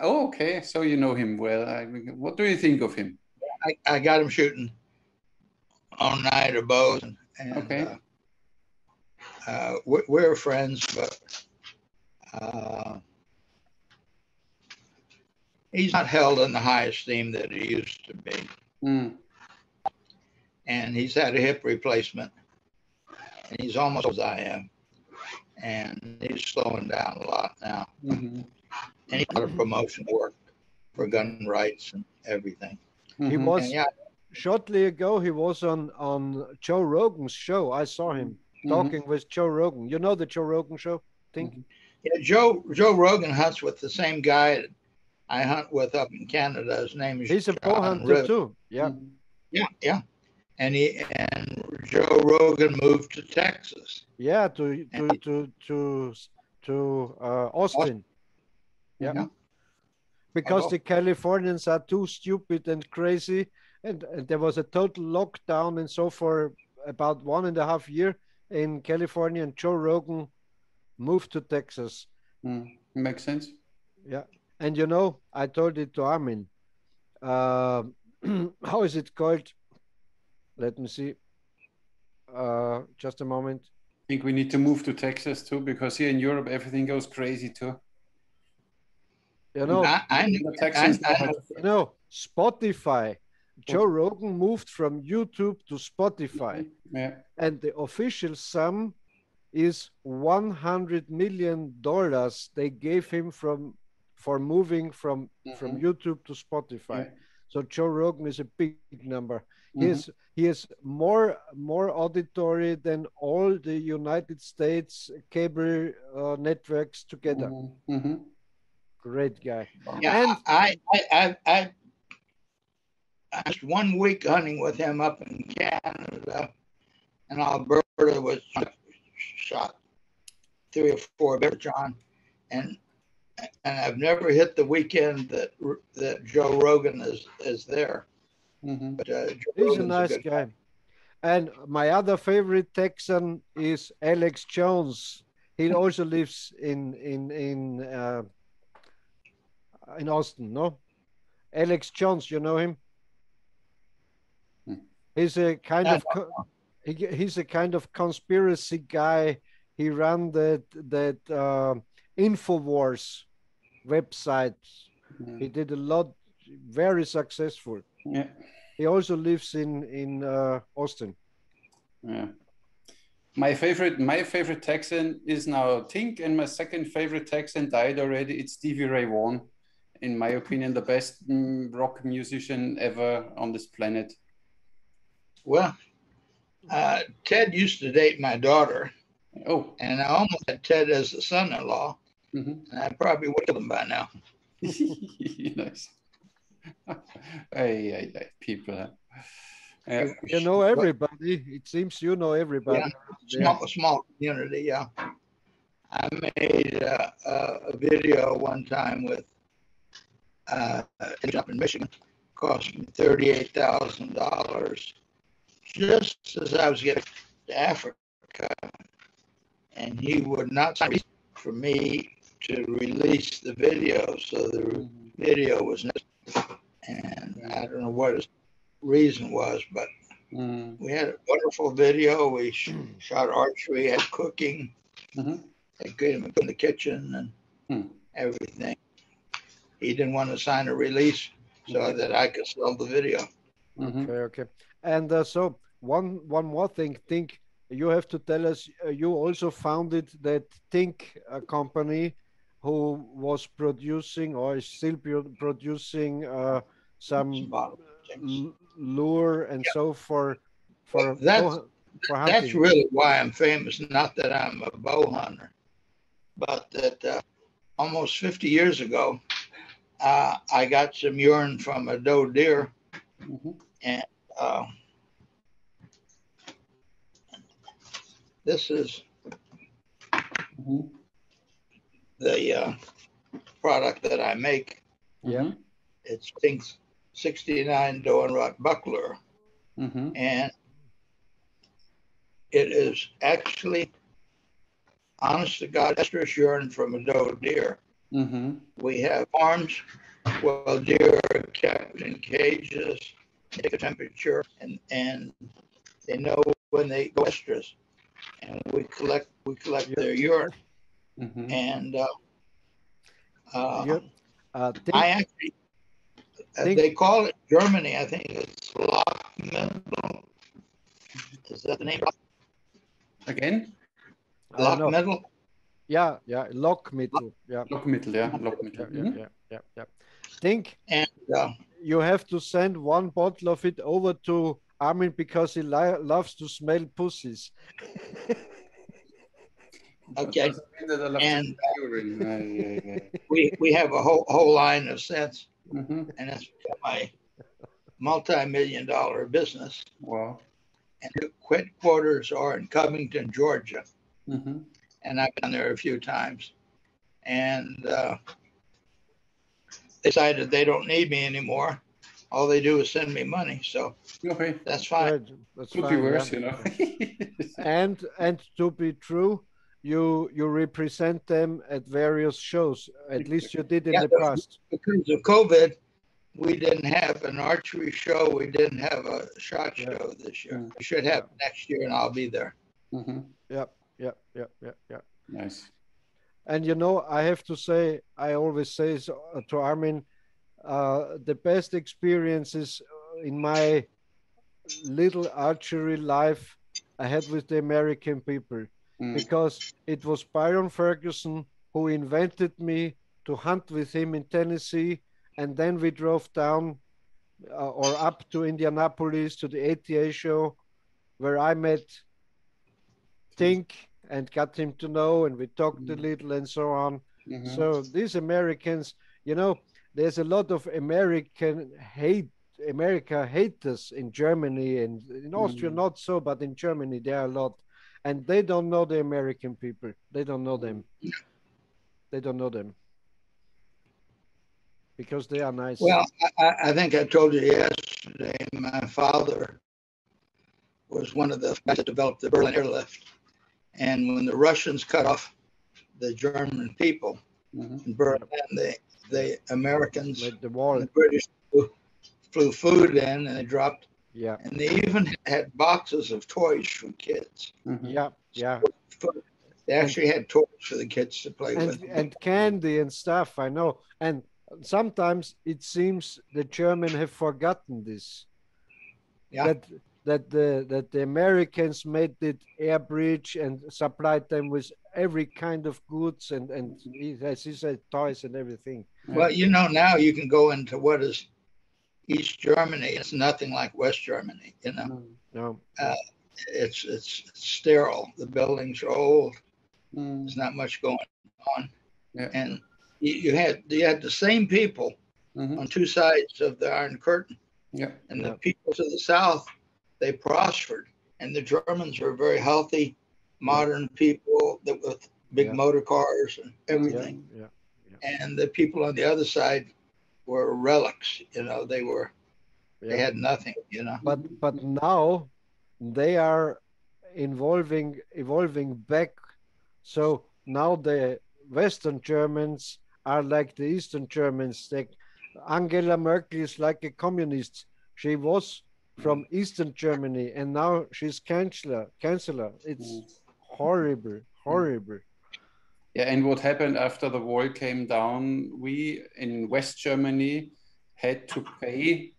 Oh, okay. So you know him well. What do you think of him? I got him shooting all night or bows, and okay. We're friends, but he's not held in the high esteem that he used to be. And he's had a hip replacement, and he's almost as I am, and he's slowing down a lot now. And he's got a promotion work for gun rights and everything. He was shortly ago. He was on Joe Rogan's show. I saw him talking with Joe Rogan. You know the Joe Rogan show, Tink? Yeah, Joe Rogan hunts with the same guy I hunt with up in Canada. His name is. He's a bow hunter too. Yeah. Yeah. And Joe Rogan moved to Texas. Yeah, to Austin. Yeah. Because the Californians are too stupid and crazy, and there was a total lockdown and so for about 1.5 years in California, and Joe Rogan moved to Texas. Makes sense. Yeah. And you know, I told it to Armin. How is it called? Let me see. Just a moment. I think we need to move to Texas too, because here in Europe everything goes crazy too. You know, Spotify. Joe Rogan moved from YouTube to Spotify. Yeah. And the official sum is $100 million they gave him for moving from YouTube to Spotify. Yeah. So Joe Rogan is a big number. He has more auditory than all the United States cable networks together. Great guy. Yeah, And I just 1 week hunting with him up in Canada, and Alberta was shot 3 or 4 bears, John, and I've never hit the weekend that Joe Rogan is there. But Joe he's Rogan's a nice good guy. And my other favorite Texan is Alex Jones. He also lives in Austin, no? Alex Jones, you know him? He's a kind of he's a kind of conspiracy guy. He ran that Infowars website. He did a lot, very successful. Yeah. He also lives in Austin. Yeah. My favorite Texan is now Tink, and my second favorite Texan died already. It's Stevie Ray Vaughan, in my opinion, the best rock musician ever on this planet. Well, Ted used to date my daughter. Oh. And I almost had Ted as a son-in-law. And I probably would have killed him by now. Nice. People. You know everybody. It seems you know everybody. Yeah, small community. Yeah, I made a video one time with up in Michigan. Cost me $38,000 just as I was getting to Africa, and he would not sign for me to release the video. So the video was not, and I don't know what his reason was, but we had a wonderful video. We shot archery, had cooking, had good in the kitchen and everything. He didn't want to sign a release so that I could sell the video. Okay. And so one more thing, Tink, you have to tell us, you also founded that Tink company who was producing or is still producing some lure and so for that's hunting. really why I'm famous. Not that I'm a bow hunter, but that almost 50 years ago, I got some urine from a doe deer, and this is the product that I make. Yeah, it's Tink's 69 doe and rut buckler, and it is actually, honest to God, estrus urine from a doe deer. We have farms where deer are kept in cages, take a temperature, and they know when they go estrus, and we collect their urine, and I actually they call it Germany. I think it's Lockmiddle. Is that the name? Again? Lockmiddle. Yeah, Lockmiddle. Yeah. Lockmiddle, yeah. Lockmiddle. Yeah. Tink, and you have to send one bottle of it over to Armin because he loves to smell pussies. Okay. And we have a whole line of scents, and it's my multi-million-dollar business. Wow. And the headquarters are in Covington, Georgia. And I've been there a few times. And decided they don't need me anymore. All they do is send me money. So that's fine. That's could fine, be worse, you know. and to be true, you represent them at various shows. At least you did in the past. Because of COVID, we didn't have an archery show. We didn't have a shot show this year. We should have next year, and I'll be there. Yeah. Nice. And you know, I have to say, I always say to Armin, the best experiences in my little archery life I had with the American people, because it was Byron Ferguson who invented me to hunt with him in Tennessee, and then we drove down or up to Indianapolis to the ATA show, where I met Tink and got him to know, and we talked a little and so on. So these Americans, you know, there's a lot of America haters in Germany, and in Austria not so, but in Germany there are a lot, and they don't know the American people. They don't know them. They don't know them because they are nice. Well, I think I told you yesterday, my father was one of the guys that developed the Berlin airlift. And when the Russians cut off the German people in Berlin, the Americans, the wall. the British flew food in, and they dropped. Yeah. And they even had boxes of toys for kids. Yeah, yeah. They actually had toys for the kids to play with. And candy and stuff, I know. And sometimes it seems the Germans have forgotten this. Yeah. That the Americans made it air bridge and supplied them with every kind of goods and as you said, toys and everything. Well, you know, now you can go into what is East Germany. It's nothing like West Germany, you know. No. It's sterile. The buildings are old. There's not much going on. Yeah. And you had the same people on two sides of the Iron Curtain. Yeah. And the people to the south, they prospered. And the Germans were very healthy, modern people that with big motor cars and everything. Yeah. And the people on the other side were relics, you know, they had nothing, you know. But now they are evolving back. So now the Western Germans are like the Eastern Germans. Like Angela Merkel is like a communist. She was from Eastern Germany, and now she's chancellor. It's horrible. Yeah, and what happened after the wall came down, we in West Germany had to pay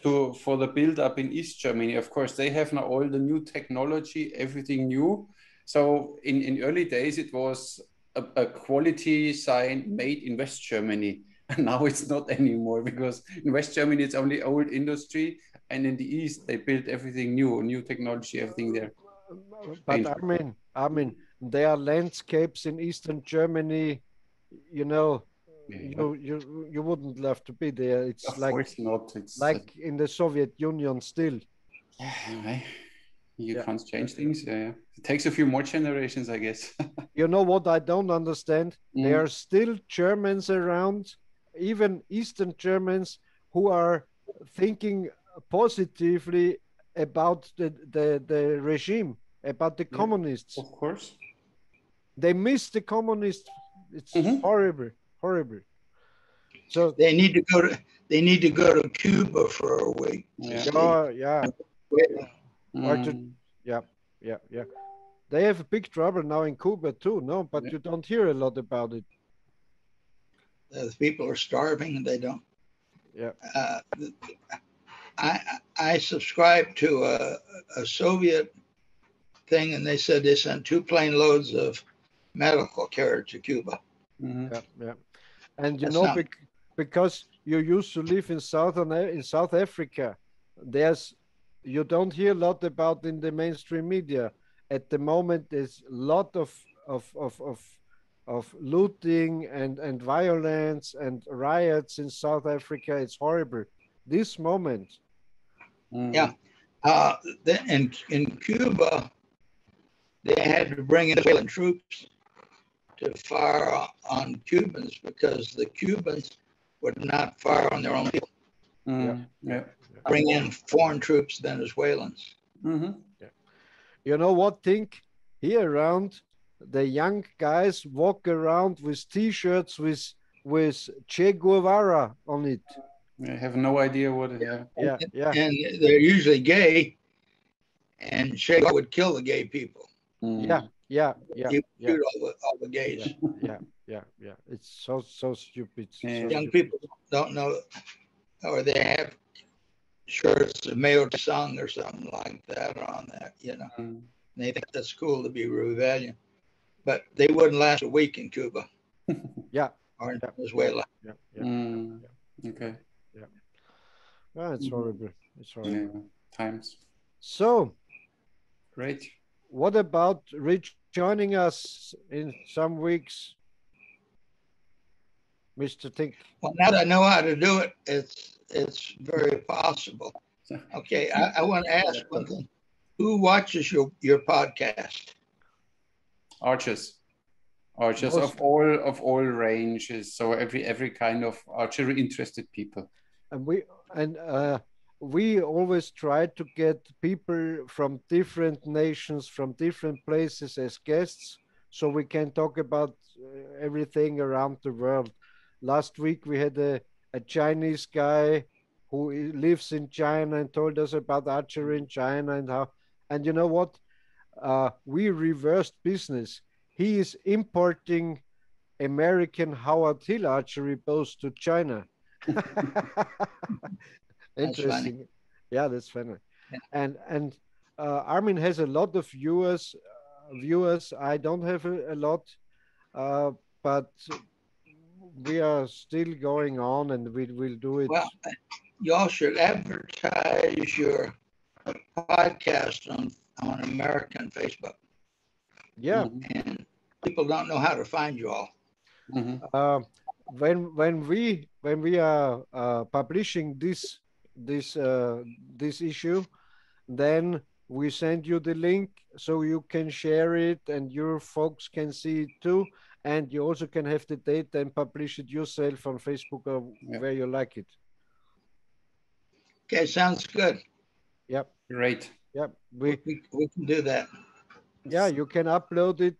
for the build-up in East Germany. Of course, they have now all the new technology, everything new. So in early days, it was a quality sign made in West Germany. And now it's not anymore, because in West Germany, it's only old industry. And in the East, they built everything new technology, everything there. But Armin, there are landscapes in Eastern Germany, you know, you wouldn't love to be there. It's of like course not. It's like in the Soviet Union still. Yeah, you can't change things. Yeah. It takes a few more generations, I guess. You know what I don't understand? There are still Germans around, even Eastern Germans, who are thinking positively about the regime, about the communists. Of course. They miss the communists. It's horrible. So they need to go to Cuba for a week. Yeah. They have a big trouble now in Cuba too, no? But you don't hear a lot about it. The people are starving and they don't. Yeah. I subscribed to a Soviet thing, and they said they sent 2 plane loads of medical care to Cuba. Yeah. And you know, because you used to live in South Africa, you don't hear a lot about in the mainstream media. At the moment, there's a lot of looting and violence and riots in South Africa. It's horrible. This moment. Yeah. In Cuba, they had to bring in Venezuelan troops to fire on Cubans because the Cubans would not fire on their own people. Bring in foreign troops, Venezuelans. You know what, Tink? Here around, the young guys walk around with T-shirts with Che Guevara on it. I have no idea what it is. Yeah. And they're usually gay, and Che would kill the gay people. Yeah. He would shoot all the gays. Yeah. It's so stupid. Young people don't don't know, or they have shirts of Mao Zedong or something like that on there, you know. Mm. They think that's cool to be rebellion, but they wouldn't last a week in Cuba Yeah. or in Yeah. Venezuela. Yeah. Yeah. Mm. Yeah. Okay. Yeah. Oh, it's Mhm. horrible. It's horrible. Yeah. Times. So, Great. what about rejoining us in some weeks, Mr. Tink? Well, now that I know how to do it, it's very possible. Okay, I want to ask one thing. Who watches your podcast? Archers Most- of all ranges, so every kind of archery interested people. And we always try to get people from different nations, from different places as guests, so we can talk about everything around the world. Last week we had a Chinese guy who lives in China and told us about archery in China and how. And you know what? We reversed business. He is importing American Howard Hill archery bows to China. Interesting. Funny. Yeah, that's funny. Yeah. And Armin has a lot of viewers. I don't have a lot, but we are still going on, and we will do it. Well, y'all should advertise your podcast on American Facebook. Yeah. And people don't know how to find you all. Mm-hmm. When we are publishing this issue, then we send you the link so you can share it and your folks can see it too, and you also can have the data and publish it yourself on Facebook or where you like it. Okay, sounds good. Yep. Great. Yep. We can do that. Yeah, you can upload it.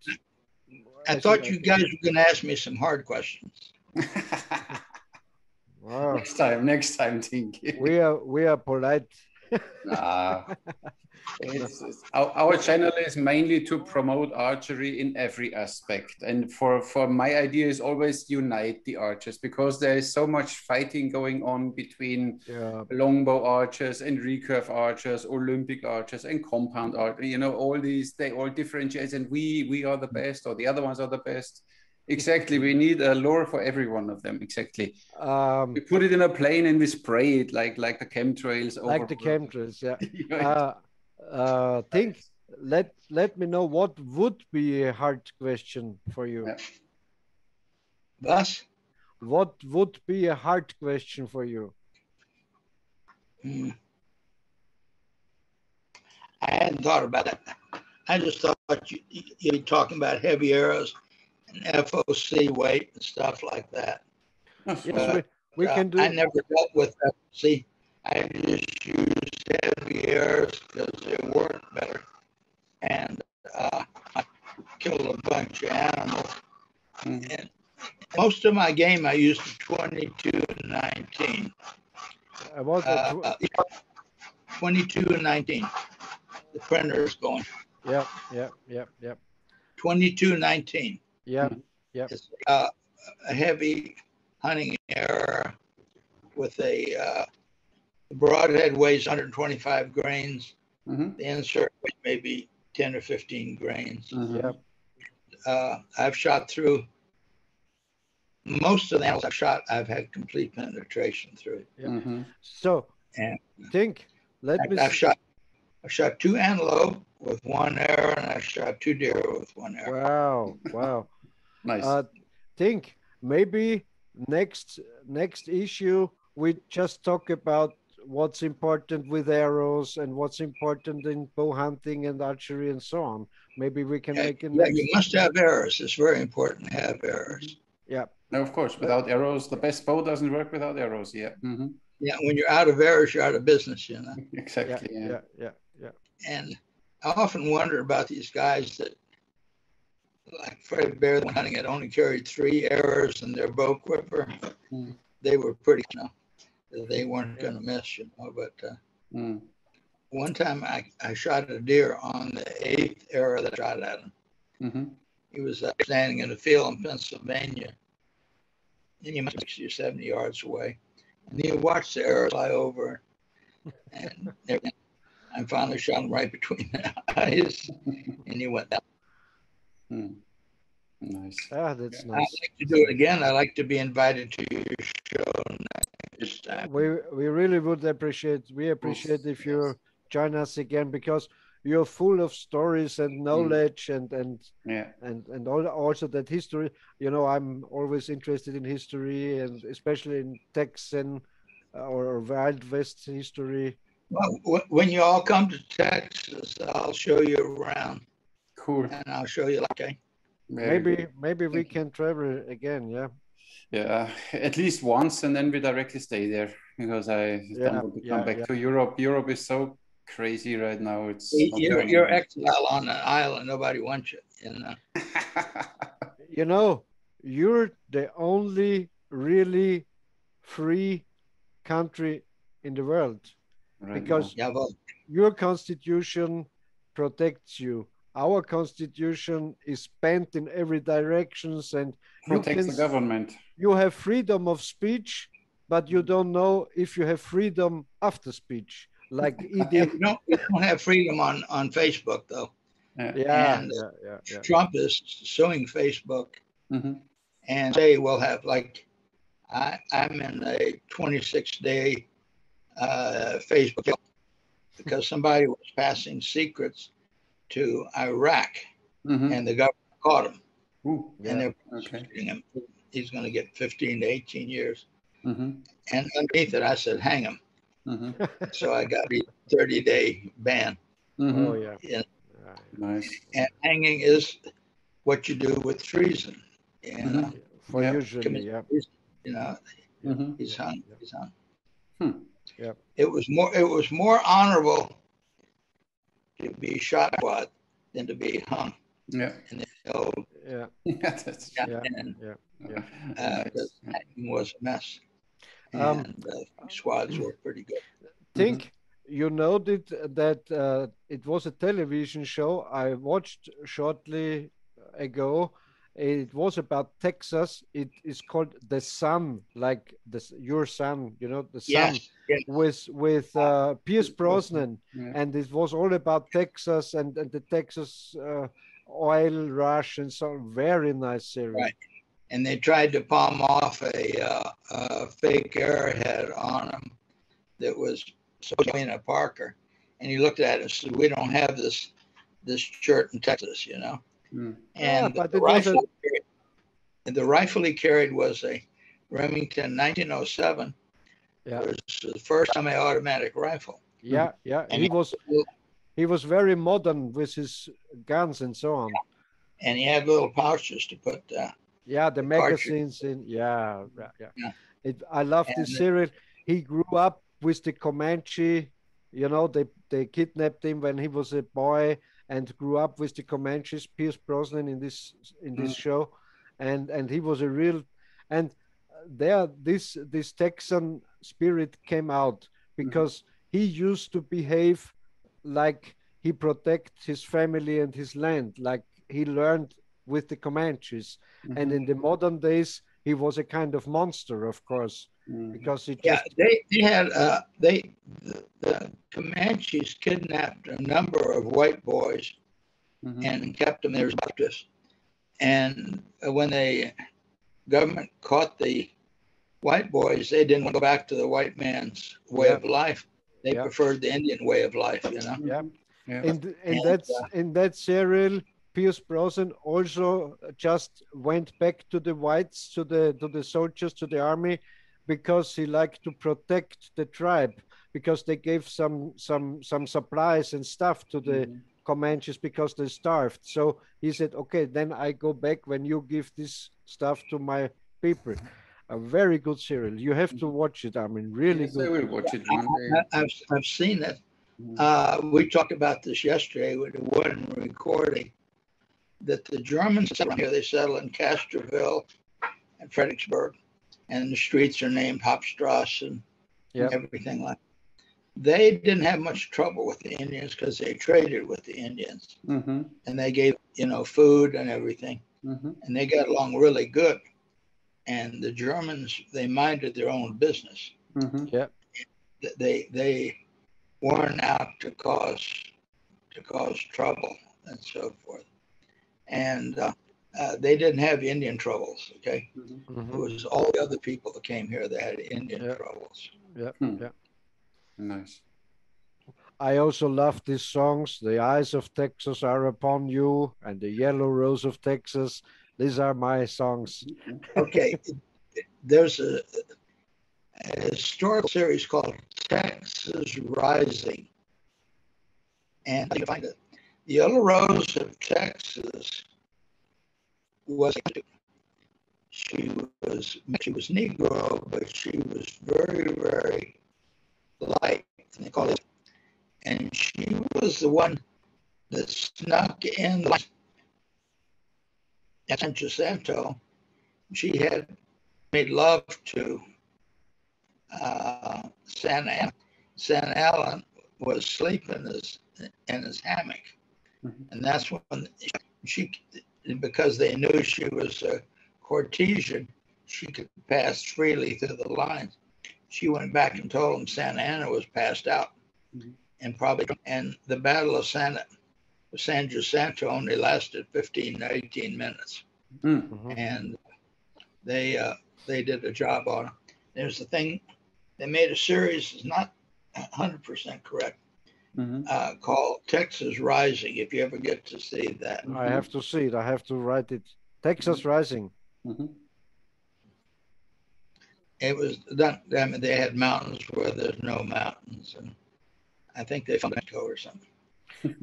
I thought you guys were going to ask me some hard questions. Wow. Next time, Tink. We are polite. Our channel is mainly to promote archery in every aspect, and for my idea is always unite the archers, because there is so much fighting going on between longbow archers and recurve archers, Olympic archers and compound archers. You know, all these, they all differentiate, and we are the best, or the other ones are the best. Exactly, we need a lure for every one of them. Exactly. We put it in a plane and we spray it like the chemtrails. Like the chemtrails, yeah. Think. Let me know what would be a hard question for you. Yeah. Thus? What would be a hard question for you? I hadn't thought about that. I just thought you'd be talking about heavy arrows and FOC weight and stuff like that. Yes, we can do. I never dealt with FOC. I just used heavy arrows because they work better. And I killed a bunch of animals. And most of my game I used 22-19. 22-19. The printer is going. Yep. 22-19. Yep. It's a heavy hunting arrow with a broadhead weighs 125 grains. The insert weighs maybe 10 or 15 grains. Yep. I've shot through most of the animals I've shot. I've had complete penetration through it. Yep. So, think. I've shot 2 antelope with one arrow, and I shot 2 deer with one arrow. Wow. Nice. Think maybe next issue we just talk about what's important with arrows and what's important in bow hunting and archery and so on. Maybe we can make it. You must have arrows. It's very important to have arrows. Yeah. No, of course. Without arrows, the best bow doesn't work without arrows. Yeah. Yeah. When you're out of arrows, you're out of business. You know. Exactly. Yeah. And I often wonder about these guys that, like Fred Bear, when hunting, had only carried 3 arrows in their bow quiver. They were pretty, they weren't going to miss, But one time I shot a deer on the 8th arrow that I shot at him. He was standing in a field in Pennsylvania, and you must be 60 or 70 yards away. And you watch the arrows fly over, and I finally shot him right between the eyes, and he went down. Nice. Ah, that's I'd nice. like to do it again. I'd like to be invited to your show next time. We really would appreciate. We appreciate if you join us again, because you're full of stories and knowledge and also that history. You know, I'm always interested in history, and especially in Texan or Wild West history. Well, when you all come to Texas, I'll show you around. Cool. And I'll show you, okay. Maybe we can travel again. Yeah. Yeah, at least once, and then we directly stay there, because I don't want to come back to Europe. Europe is so crazy right now. It's you're exile on an island. Nobody wants you. You know. You know, you're the only really free country in the world, because your constitution protects you. Our constitution is bent in every directions, and protects the government. You have freedom of speech, but you don't know if you have freedom after speech. Like we don't have freedom on Facebook though. Trump is suing Facebook, and they will have, like, I'm in a 26-day Facebook because somebody was passing secrets to Iraq, and the government caught him. And they're prosecuting him. He's going to get 15 to 18 years. And underneath it, I said, hang him. So I got a 30-day ban. Oh, yeah. Nice. And hanging is what you do with treason. You know? For usually, you know, he's hung. He's hung. Yeah. It was more honorable to be shot than to be hung. Yeah. In the old, that's hanging was a mess. And squads were pretty good. Tink, you noted that it was a television show I watched shortly ago. It was about Texas. It is called The Sun, like your son, you know, The Sun, with Pierce Brosnan, and it was all about Texas and the Texas oil rush and so on. Very nice series. Right, and they tried to palm off a fake arrowhead on him that was Selena Parker, and he looked at it and said, "We don't have this shirt in Texas, you know." And the rifle he carried was a Remington 1907. It was the first semi-automatic rifle. Yeah. And he was very modern with his guns and so on. And he had little pouches to put the magazines in. I love this serial. He grew up with the Comanche. You know, they kidnapped him when he was a boy, and grew up with the Comanches, Pierce Brosnan in this show, and he was a real, and there this Texan spirit came out, because he used to behave like he protect his family and his land, like he learned with the Comanches, and in the modern days he was a kind of monster, of course, because he just the Comanches kidnapped a number of white boys and kept them there as captives. And when the government caught the white boys, they didn't want to go back to the white man's way of life. They preferred the Indian way of life, you know. In that serial, Pierce Brosnan also just went back to the whites, to the soldiers, to the army, because he liked to protect the tribe, because they gave some supplies and stuff to the Comanches because they starved. So he said, okay, then I go back when you give this stuff to my people. A very good serial. You have to watch it. I mean, really good. I will watch it one day. I've seen it. We talked about this yesterday with the wooden recording, that the Germans settled here. They settled in Castroville and Fredericksburg, and the streets are named Hauptstrasse and everything like that. They didn't have much trouble with the Indians because they traded with the Indians, and they gave food and everything, and they got along really good. and the Germans, they minded their own business. Mm-hmm. Yeah. They weren't out to cause trouble and so forth. And they didn't have Indian troubles, okay? Mm-hmm. It was all the other people that came here that had Indian troubles. Yeah. Hmm. Yeah. Nice. I also love these songs. The Eyes of Texas Are Upon You and The Yellow Rose of Texas. These are my songs. Okay, there's a historical series called Texas Rising. And you find it. The Yellow Rose of Texas was, she was Negro, but she was very, very light. And they call it. And she was the one that snuck in at San Jacinto. She had made love to Santa Ana. Santa Ana was sleeping in his hammock. Mm-hmm. And that's when she, because they knew she was a Cartesian, she could pass freely through the lines. She went back and told him Santa Ana was passed out. Mm-hmm. And the Battle of San Jacinto only lasted 15 to 18 minutes. Mm-hmm. And they did a job on it. There's the thing, they made a series, it's not 100% correct, Mm-hmm. called Texas Rising, if you ever get to see that. I have to see it. I have to write it. Texas Rising. Mm-hmm. It was done, I mean, they had mountains where there's no mountains, and I think they found Mexico or something.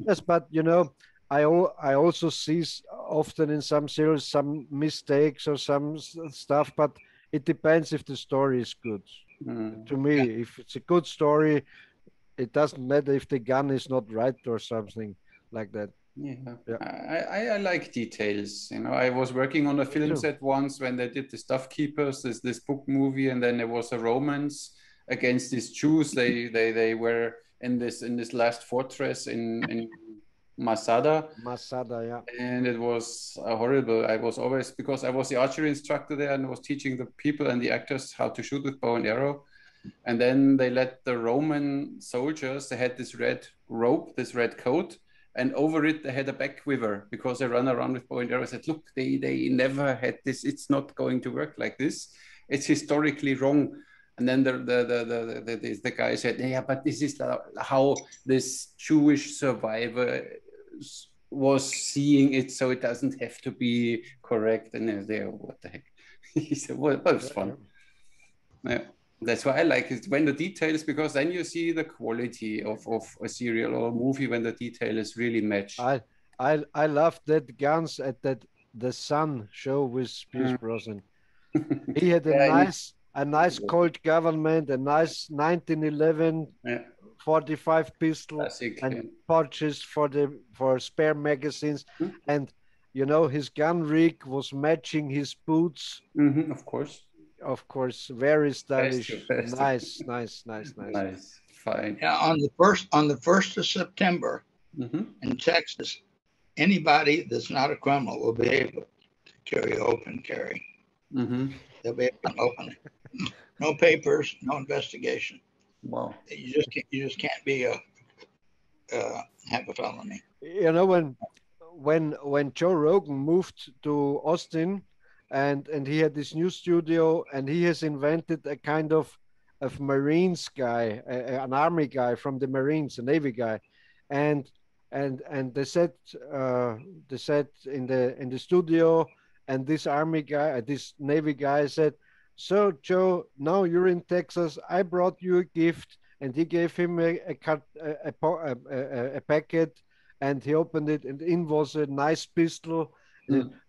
Yes, but you know, I also see often in some series some mistakes or some stuff, but it depends if the story is good. Mm-hmm. To me, if it's a good story, it doesn't matter if the gun is not right or something like that. Yeah, Yeah. I like details. You know, I was working on a Me film too. set once when they did the Stuff Keepers, this book movie, and then there was a romance against these Jews. They were in this last fortress in Masada, Masada, yeah. and it was horrible. I was always, because I was the archery instructor there and was teaching the people and the actors how to shoot with bow and arrow. And then they let the Roman soldiers, they had this red rope, this red coat, and over it they had a back quiver because they run around with bow and arrow. I said, look, they never had this. It's not going to work like this. It's historically wrong. And then the guy said, yeah, but this is how this Jewish survivor was seeing it, so it doesn't have to be correct. And they, what the heck? He said, well, it was fun. Yeah. That's why I like it when the details, because then you see the quality of a serial or a movie when the detail is really matched. I loved that guns at that the Sun show with Pierce Brosnan. He had a nice Colt government, a nice 1911 45 pistol, classic, and pouches for spare magazines, and you know his gun rig was matching his boots. Of course, very stylish. Nice, fine. Yeah, on the 1st of September in Texas, anybody that's not a criminal will be able to carry open carry. They'll be able to open it. No papers, no investigation. Wow. You just can't be have a felony. You know, when Joe Rogan moved to Austin, and he had this new studio, and he has invented a kind of Marines guy, an army guy from the Marines, a Navy guy, and they said in the studio, and this army guy, this Navy guy said, "So Joe, now you're in Texas. I brought you a gift," and he gave him a packet, and he opened it, and in was a nice pistol.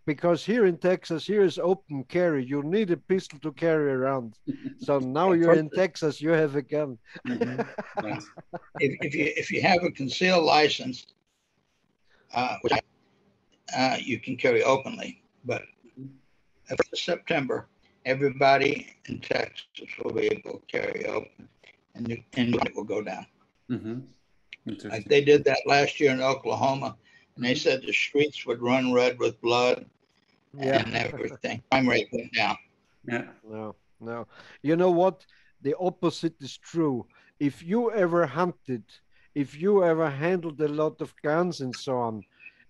Because here in Texas, here is open carry. You need a pistol to carry around. So now you're in Texas, you have a gun. Nice. If you have a concealed license, you can carry openly. But after September, everybody in Texas will be able to carry open, and it will go down. Like they did that last year in Oklahoma. And they said the streets would run red with blood and everything. Crime rate went down. Yeah. No, no. You know what? The opposite is true. If you ever hunted, if you ever handled a lot of guns and so on,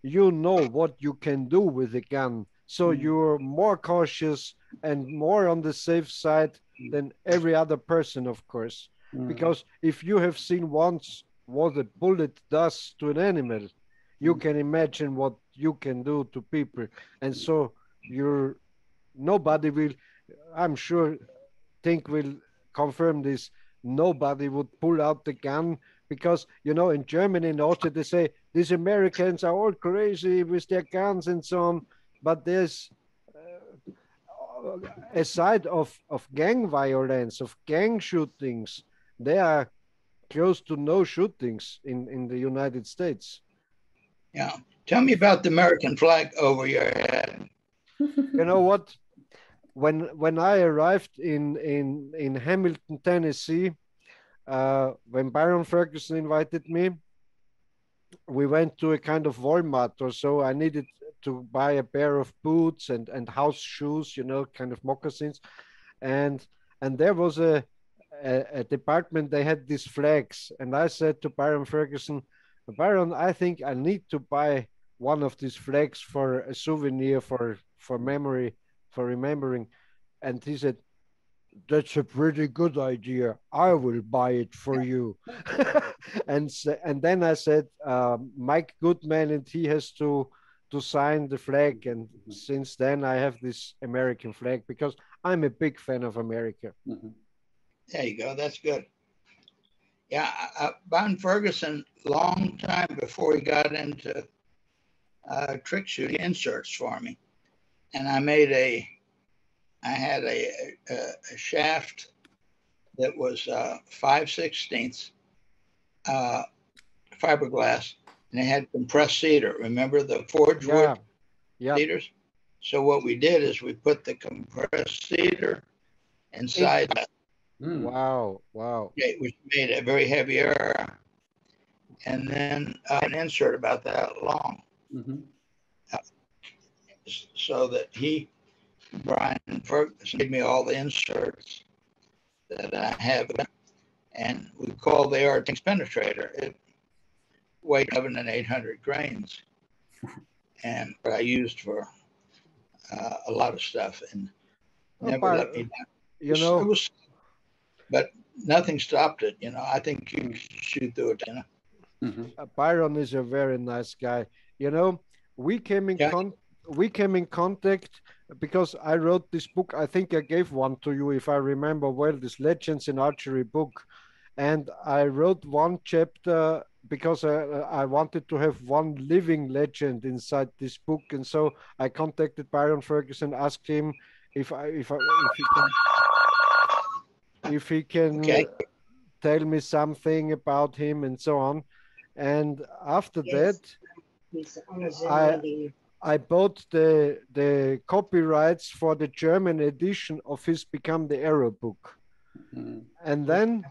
you know what you can do with a gun. So you're more cautious and more on the safe side than every other person, of course. Because if you have seen once what a bullet does to an animal, you can imagine what you can do to people. And so you're nobody will, I'm sure Tink will confirm this. Nobody would pull out the gun because, you know, in Germany and Austria, they say these Americans are all crazy with their guns and so on. But there's a side of gang violence, of gang shootings. There are close to no shootings in the United States. Yeah. Tell me about the American flag over your head. You know what? When I arrived in Hamilton, Tennessee, when Byron Ferguson invited me, we went to a kind of Walmart or so. I needed to buy a pair of boots and house shoes, you know, kind of moccasins, and there was a department. They had these flags, and I said to Byron Ferguson, Byron, I think I need to buy one of these flags for a souvenir for memory, for remembering. And he said, that's a pretty good idea. I will buy it for you. And then I said, Mike Goodman, and he has to sign the flag. And since then, I have this American flag because I'm a big fan of America. There you go. That's good. Yeah, Von Ferguson, long time before he got into trick shooting, inserts for me, and I had a shaft that was 5/16 fiberglass, and it had compressed cedar. Remember the forged wood cedars? So what we did is we put the compressed cedar inside that. Wow. Which made a very heavy arrow. And then an insert about that long. So that Brian Ferguson gave me all the inserts that I have. And we called the Tink's penetrator. It weighed 700 and 800 grains. And I used for a lot of stuff and never let me down. You know, it was, but nothing stopped it. You know, I think you shoot through it. You know, Byron is a very nice guy. You know, we came in contact because I wrote this book. I think I gave one to you, if I remember well, this Legends in Archery book. And I wrote one chapter because I wanted to have one living legend inside this book. And so I contacted Byron Ferguson, asked him if he can tell me something about him and so on. And after that, I bought the copyrights for the German edition of his Become the Arrow book. And then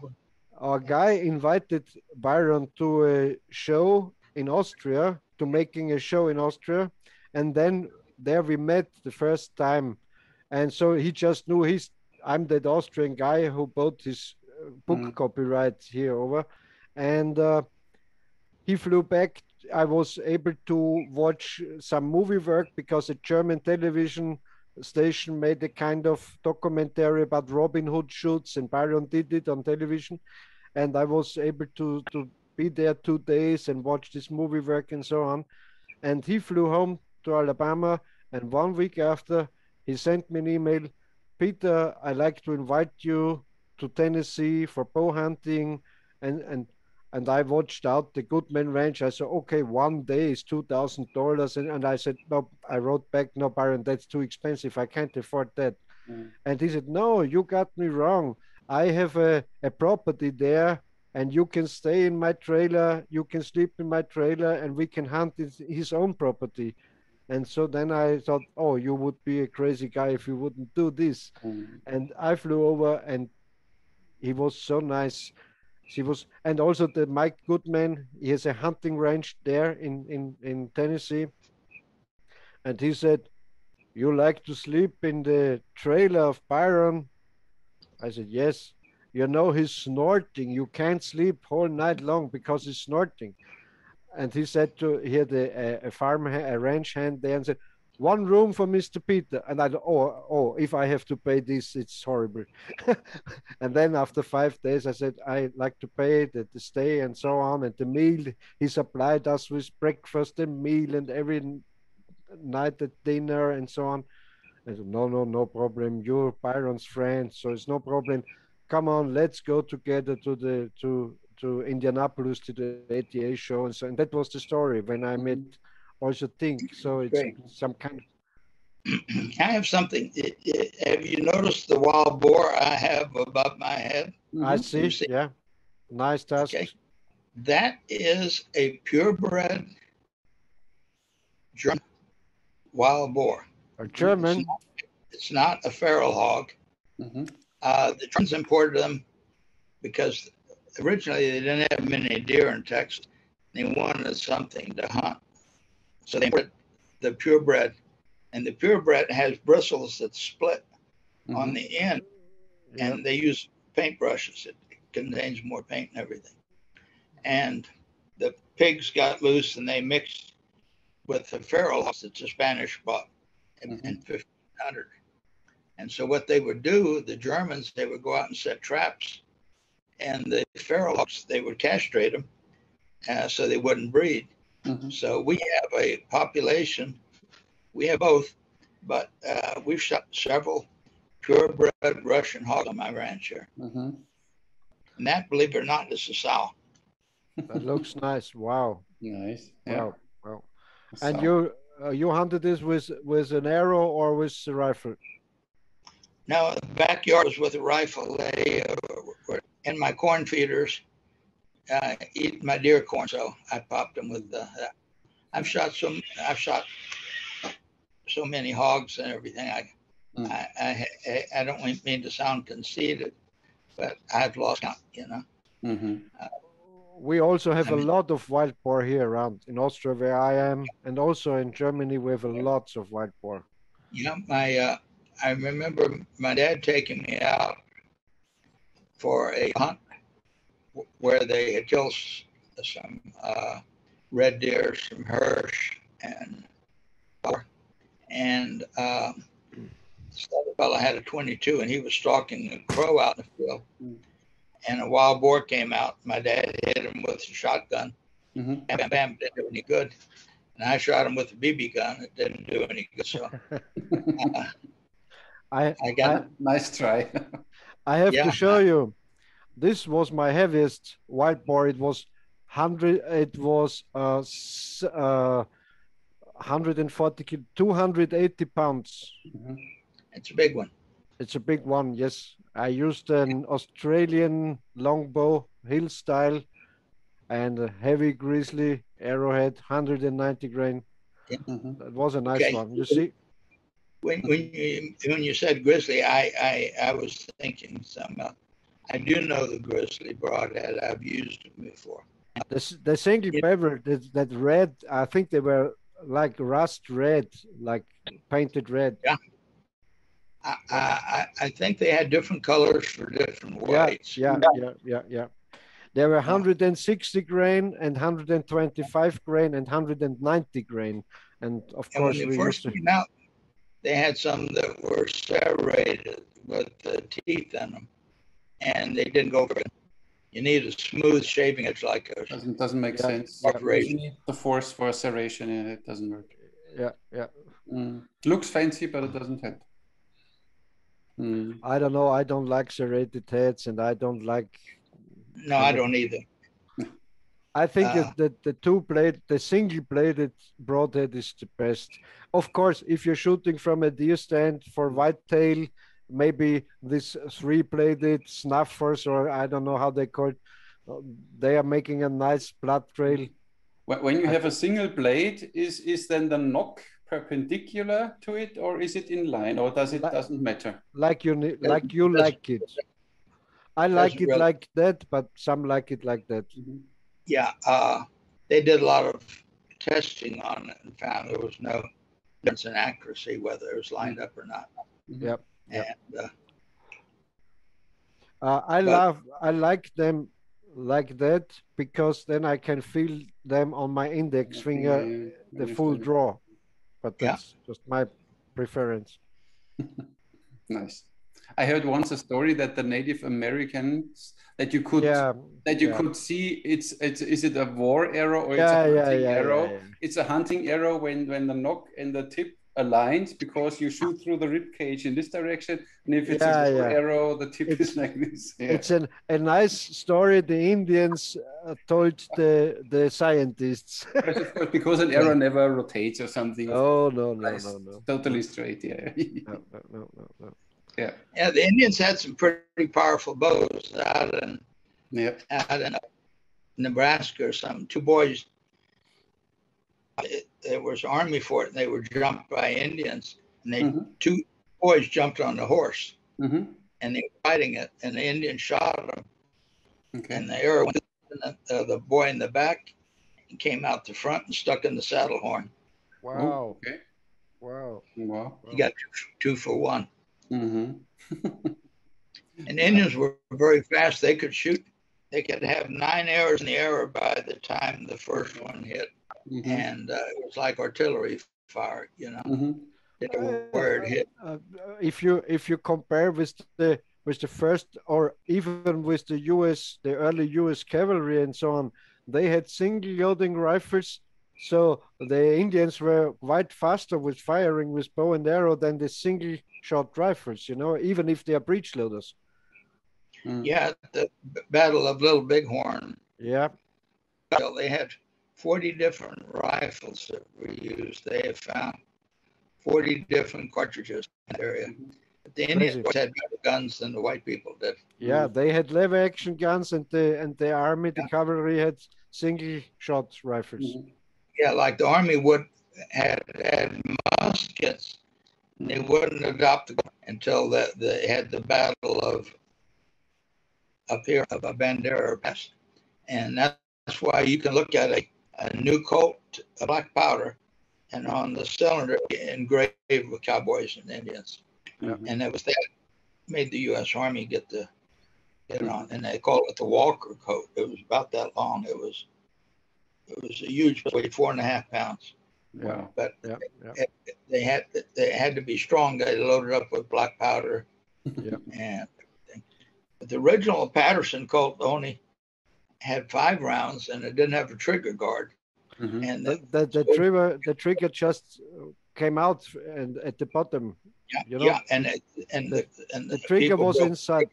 our guy invited Byron to a show in Austria, to making a show in Austria. And then there we met the first time. And so he just knew I'm that Austrian guy who bought his book copyright here over. And he flew back. I was able to watch some movie work because a German television station made a kind of documentary about Robin Hood shoots, and Byron did it on television. And I was able to be there 2 days and watch this movie work and so on. And he flew home to Alabama, and 1 week after, he sent me an email, Peter, I'd like to invite you to Tennessee for bow hunting. And I watched out the Goodman Ranch. I said, okay, 1 day is $2,000. And I said, no, I wrote back, no, Byron, that's too expensive. I can't afford that. And he said, no, you got me wrong. I have a property there, and you can stay in my trailer. You can sleep in my trailer, and we can hunt his own property. And so then I thought, oh, you would be a crazy guy if you wouldn't do this. And I flew over, and he was so nice. And also the Mike Goodman, he has a hunting ranch there in Tennessee. And he said, you like to sleep in the trailer of Byron? I said, yes. You know, he's snorting. You can't sleep whole night long because he's snorting. And he said he had a ranch hand there and said, one room for Mr. Peter. And I, oh, if I have to pay this, it's horrible. And then after 5 days, I said, I like to pay the stay and so on. And the meal, he supplied us with breakfast and meal and every night at dinner and so on. I said, no problem. You're Byron's friend, so it's no problem. Come on, let's go together to Indianapolis to the ATA show. And so, and that was the story when I met also Tink. So it's Great. some kind of. I have something. Have you noticed the wild boar I have above my head? I see. Yeah. Nice task. Okay. That is a purebred German wild boar. A German? It's not a feral hog. The Germans imported them because originally they didn't have many deer in Texas. They wanted something to hunt. So they imported the purebred. And the purebred has bristles that split on the end. And they use paintbrushes. It contains more paint and everything. And the pigs got loose and they mixed with the feral hogs that the Spanish bought in 1500. And so what they would do, the Germans, they would go out and set traps. And the feral hogs, they would castrate them so they wouldn't breed. So we have a population. We have both, but we've shot several purebred Russian hogs on my ranch here. And that, believe it or not, is a sow. That looks nice. Wow. Nice. Yeah. Wow. And you hunted this with an arrow or with a rifle? No, the backyard was with a rifle. They were in my corn feeders, eat my deer corn, so I popped them with that. I've shot so many hogs and everything. I don't mean to sound conceited, but I've lost count, you know. We also have a lot of wild boar here around in Austria where I am, and also in Germany we have lots of wild boar. You know, I remember my dad taking me out for a hunt where they had killed some red deer, some hirsch, and this other fellow had a 22 and he was stalking a crow out in the field. And a wild boar came out. My dad hit him with a shotgun. Bam, bam, bam, didn't do any good. And I shot him with a BB gun. It didn't do any good. So I got nice try. I have to show you. This was my heaviest wild boar. It was 140 kilo, 280 pounds. It's a big one. It's a big one, yes. I used an Australian longbow, hill style, and a heavy grizzly arrowhead, 190 grain. That was a nice one. You see? When you said grizzly, I was thinking I do know the grizzly broadhead. I've used them before. The single bevel, that red, I think they were like rust red, like painted red. Yeah. I think they had different colors for different weights. Yeah. There were 160 grain and 125 grain and 190 grain. And of course, when they first came out, they had some that were serrated with the teeth in them, and they didn't go very good. You need a smooth shaving edge like a doesn't make sense. You need the force for serration, and it doesn't work. Yeah. Looks fancy, but it doesn't help. I don't know. I don't like serrated heads, and I don't like. No, I don't either. I think that the single-bladed broadhead is the best. Of course, if you're shooting from a deer stand for whitetail, maybe this three-bladed snuffers, or I don't know how they call it, they are making a nice blood trail. When you have a single blade, is then the knock perpendicular to it, or is it in line, or doesn't matter? Like you like it. I like it like that, but some like it like that. Yeah, they did a lot of testing on it and found there was no difference in accuracy, whether it was lined up or not. Yep. Yep. And I like them like that because then I can feel them on my index finger, the full draw. But that's just my preference. Nice. I heard once a story that the Native Americans that you could could see is it a war arrow or it's a hunting arrow? It's a hunting arrow when the knock and the tip aligns because you shoot through the rib cage in this direction, and if it's a war arrow, the tip is like this. It's a nice story the Indians told the scientists. Yes, of course, because an arrow never rotates or something. Oh no. Totally straight. No. Yeah. Yeah, the Indians had some pretty powerful bows out in Nebraska or something. Two boys, it was Army fort, and they were jumped by Indians. And they two boys jumped on the horse, and they were fighting it, and the Indians shot them. Okay. And the arrow went in the boy in the back and came out the front and stuck in the saddle horn. Wow. Oh, okay. Wow. You got two for one. And Indians were very fast. They could shoot. They could have 9 arrows in the air by the time the first one hit. And it was like artillery fire, you know, where it hit. If you compare with the first, or even with the early U.S. cavalry and so on, they had single loading rifles. So the Indians were quite faster with firing with bow and arrow than the single shot rifles, you know, even if they are breech loaders. Yeah, the Battle of Little Bighorn. Yeah. So they had 40 different rifles that were used. They had found 40 different cartridges in the area. But the Indians had better guns than the white people did. Yeah, they had lever action guns, and the army, the cavalry had single shot rifles. Yeah, like the Army had muskets, and they wouldn't adopt them until they had the battle of up here of a Bandera Pass. And that's why you can look at a new Colt, a black powder, and on the cylinder engraved with cowboys and Indians. And it was that made the U.S. Army get it on, and they call it the Walker coat. It was about that long. It was a huge, weighed 4.5 pounds. Wow. But they had to be strong. They loaded up with black powder and everything. But the original Patterson Colt only had 5 rounds, and it didn't have a trigger guard. And the trigger just came out and at the bottom. You know? And the trigger was inside.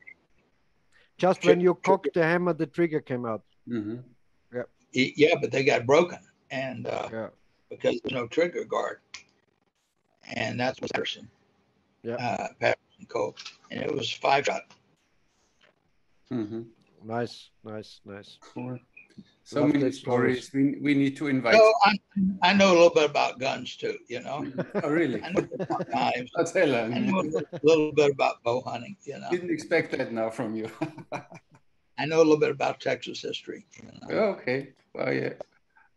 Just when you cocked the hammer, the trigger came out. Yeah, but they got broken, and because there's no trigger guard, and that's what Patterson Colt, and it was 5-shot. Nice. So many stories. We need to invite. So I know a little bit about guns too, you know. Oh, really? I know about knives. I'll tell you. I know a little bit about bow hunting, you know. Didn't expect that now from you. I know a little bit about Texas history. You know? Okay. Well, yeah.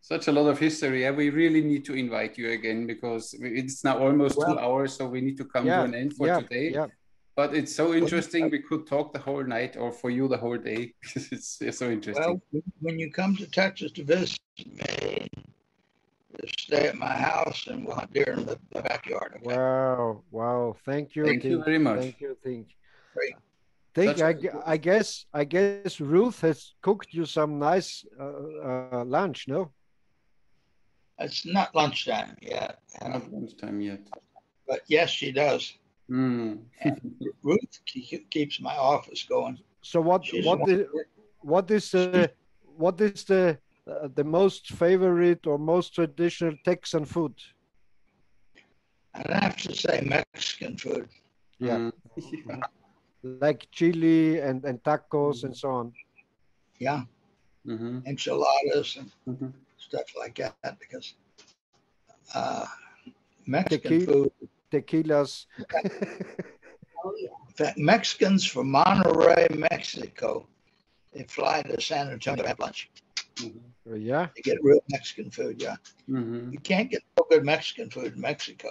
Such a lot of history. Yeah, we really need to invite you again because it's now almost 2 hours, so we need to come to an end for today. Yeah. But it's so interesting. We could talk the whole night, or for you the whole day, because it's so interesting. Well, when you come to Texas to visit me, stay at my house and we'll hunt deer in the backyard. Okay? Wow! Thank you. Thank you very much. Thank you, Tink. Great. Tink, I guess Ruth has cooked you some nice lunch, no? It's not lunchtime yet. Not lunchtime yet. But yes, she does. Ruth keeps my office going. So what is the most favorite or most traditional Texan food? I'd have to say Mexican food. Yeah. Like chili and tacos and so on. Yeah. Enchiladas and stuff like that, because Mexican food. Tequilas. In fact, Mexicans from Monterrey, Mexico, they fly to San Antonio to have lunch. Yeah. to get real Mexican food. Yeah, Mhm. you can't get so good Mexican food in Mexico,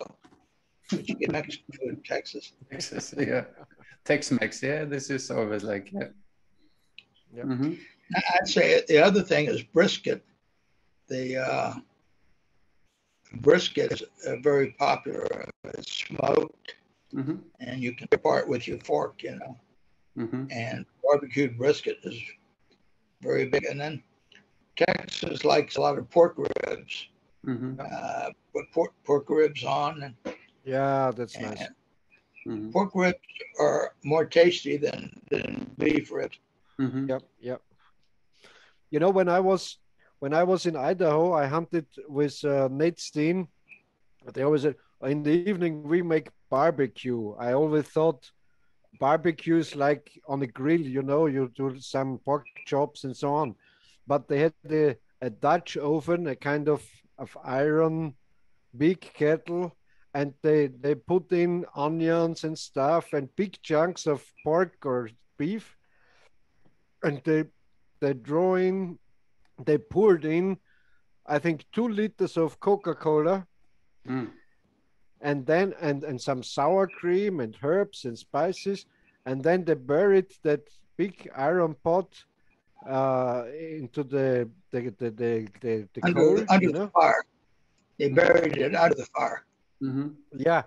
but you get Mexican food in Texas. Texas, yeah. Tex-Mex, yeah. This is always like, yeah. Yeah. Mhm. I'd say the other thing is brisket. The brisket is very popular. It's smoked, Mhm. and you can part with your fork, Mhm. And barbecued brisket is very big. And then Texas likes a lot of pork ribs. Mhm. Put pork ribs on, Yeah, that's and nice. Mhm. pork ribs are more tasty than beef ribs. Mhm. Yep, yep. You know, when I was in Idaho, I hunted with Nate Steen. They always said in the evening we make barbecue. I always thought barbecue is like on a grill, you do some pork chops and so on. But they had a Dutch oven, a kind of iron big kettle, and they put in onions and stuff and big chunks of pork or beef, and they draw in, they poured in, I think, 2 liters of Coca-Cola, Mm. and then and some sour cream and herbs and spices, and then they buried that big iron pot into the coal, Under the fire. They buried it under the fire. Mhm. Yeah,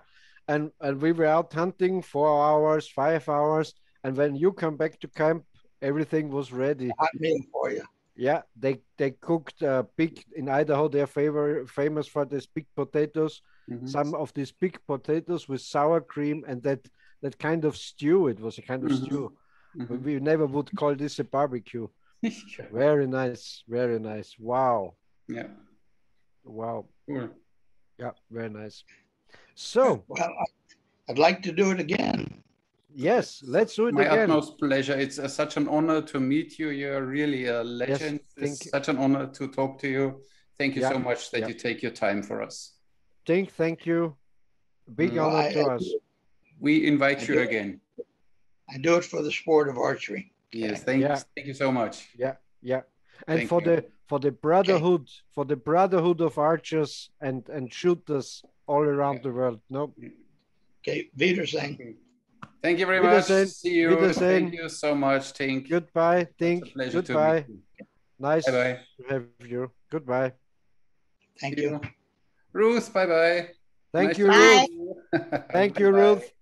and we were out hunting 4 hours, 5 hours, and when you come back to camp, everything was ready. Hot meal for you. Yeah, they cooked big in Idaho. They're famous for these big potatoes. Mhm. Some of these big potatoes with sour cream and that kind of stew. It was a kind of Mhm. stew. But Mhm. we never would call this a barbecue. Yeah. Very nice, very nice. Wow, Yeah. wow. Cool. Yeah, very nice. So Well, I'd like to do it again. yes, let's do it My again. utmost pleasure. It's such an honor to meet you. You're really a Yes, legend. think It's such an honor to talk to you. Thank you yeah, so much that yeah. you take your time for us. Thank you. Big Mm. Well, honor to us. We I invite you do again. I do it for the sport of archery. Yes, Okay. Yeah, thank you so much. yeah, yeah. And Thank you. for the Okay. brotherhood of archers and shooters all around the world. No, Okay. Wiedersehen. Thank you very much. Wiedersehen, See you. Thank Wiedersehen. you so much, Tink. Goodbye, Such a Tink. pleasure to meet Goodbye. you. Nice Bye-bye. to have you. Goodbye. Thank See you. you. Ruth, bye-bye. Thank Nice you, to Bye. meet Ruth. you. Thank you, Bye-bye. Ruth.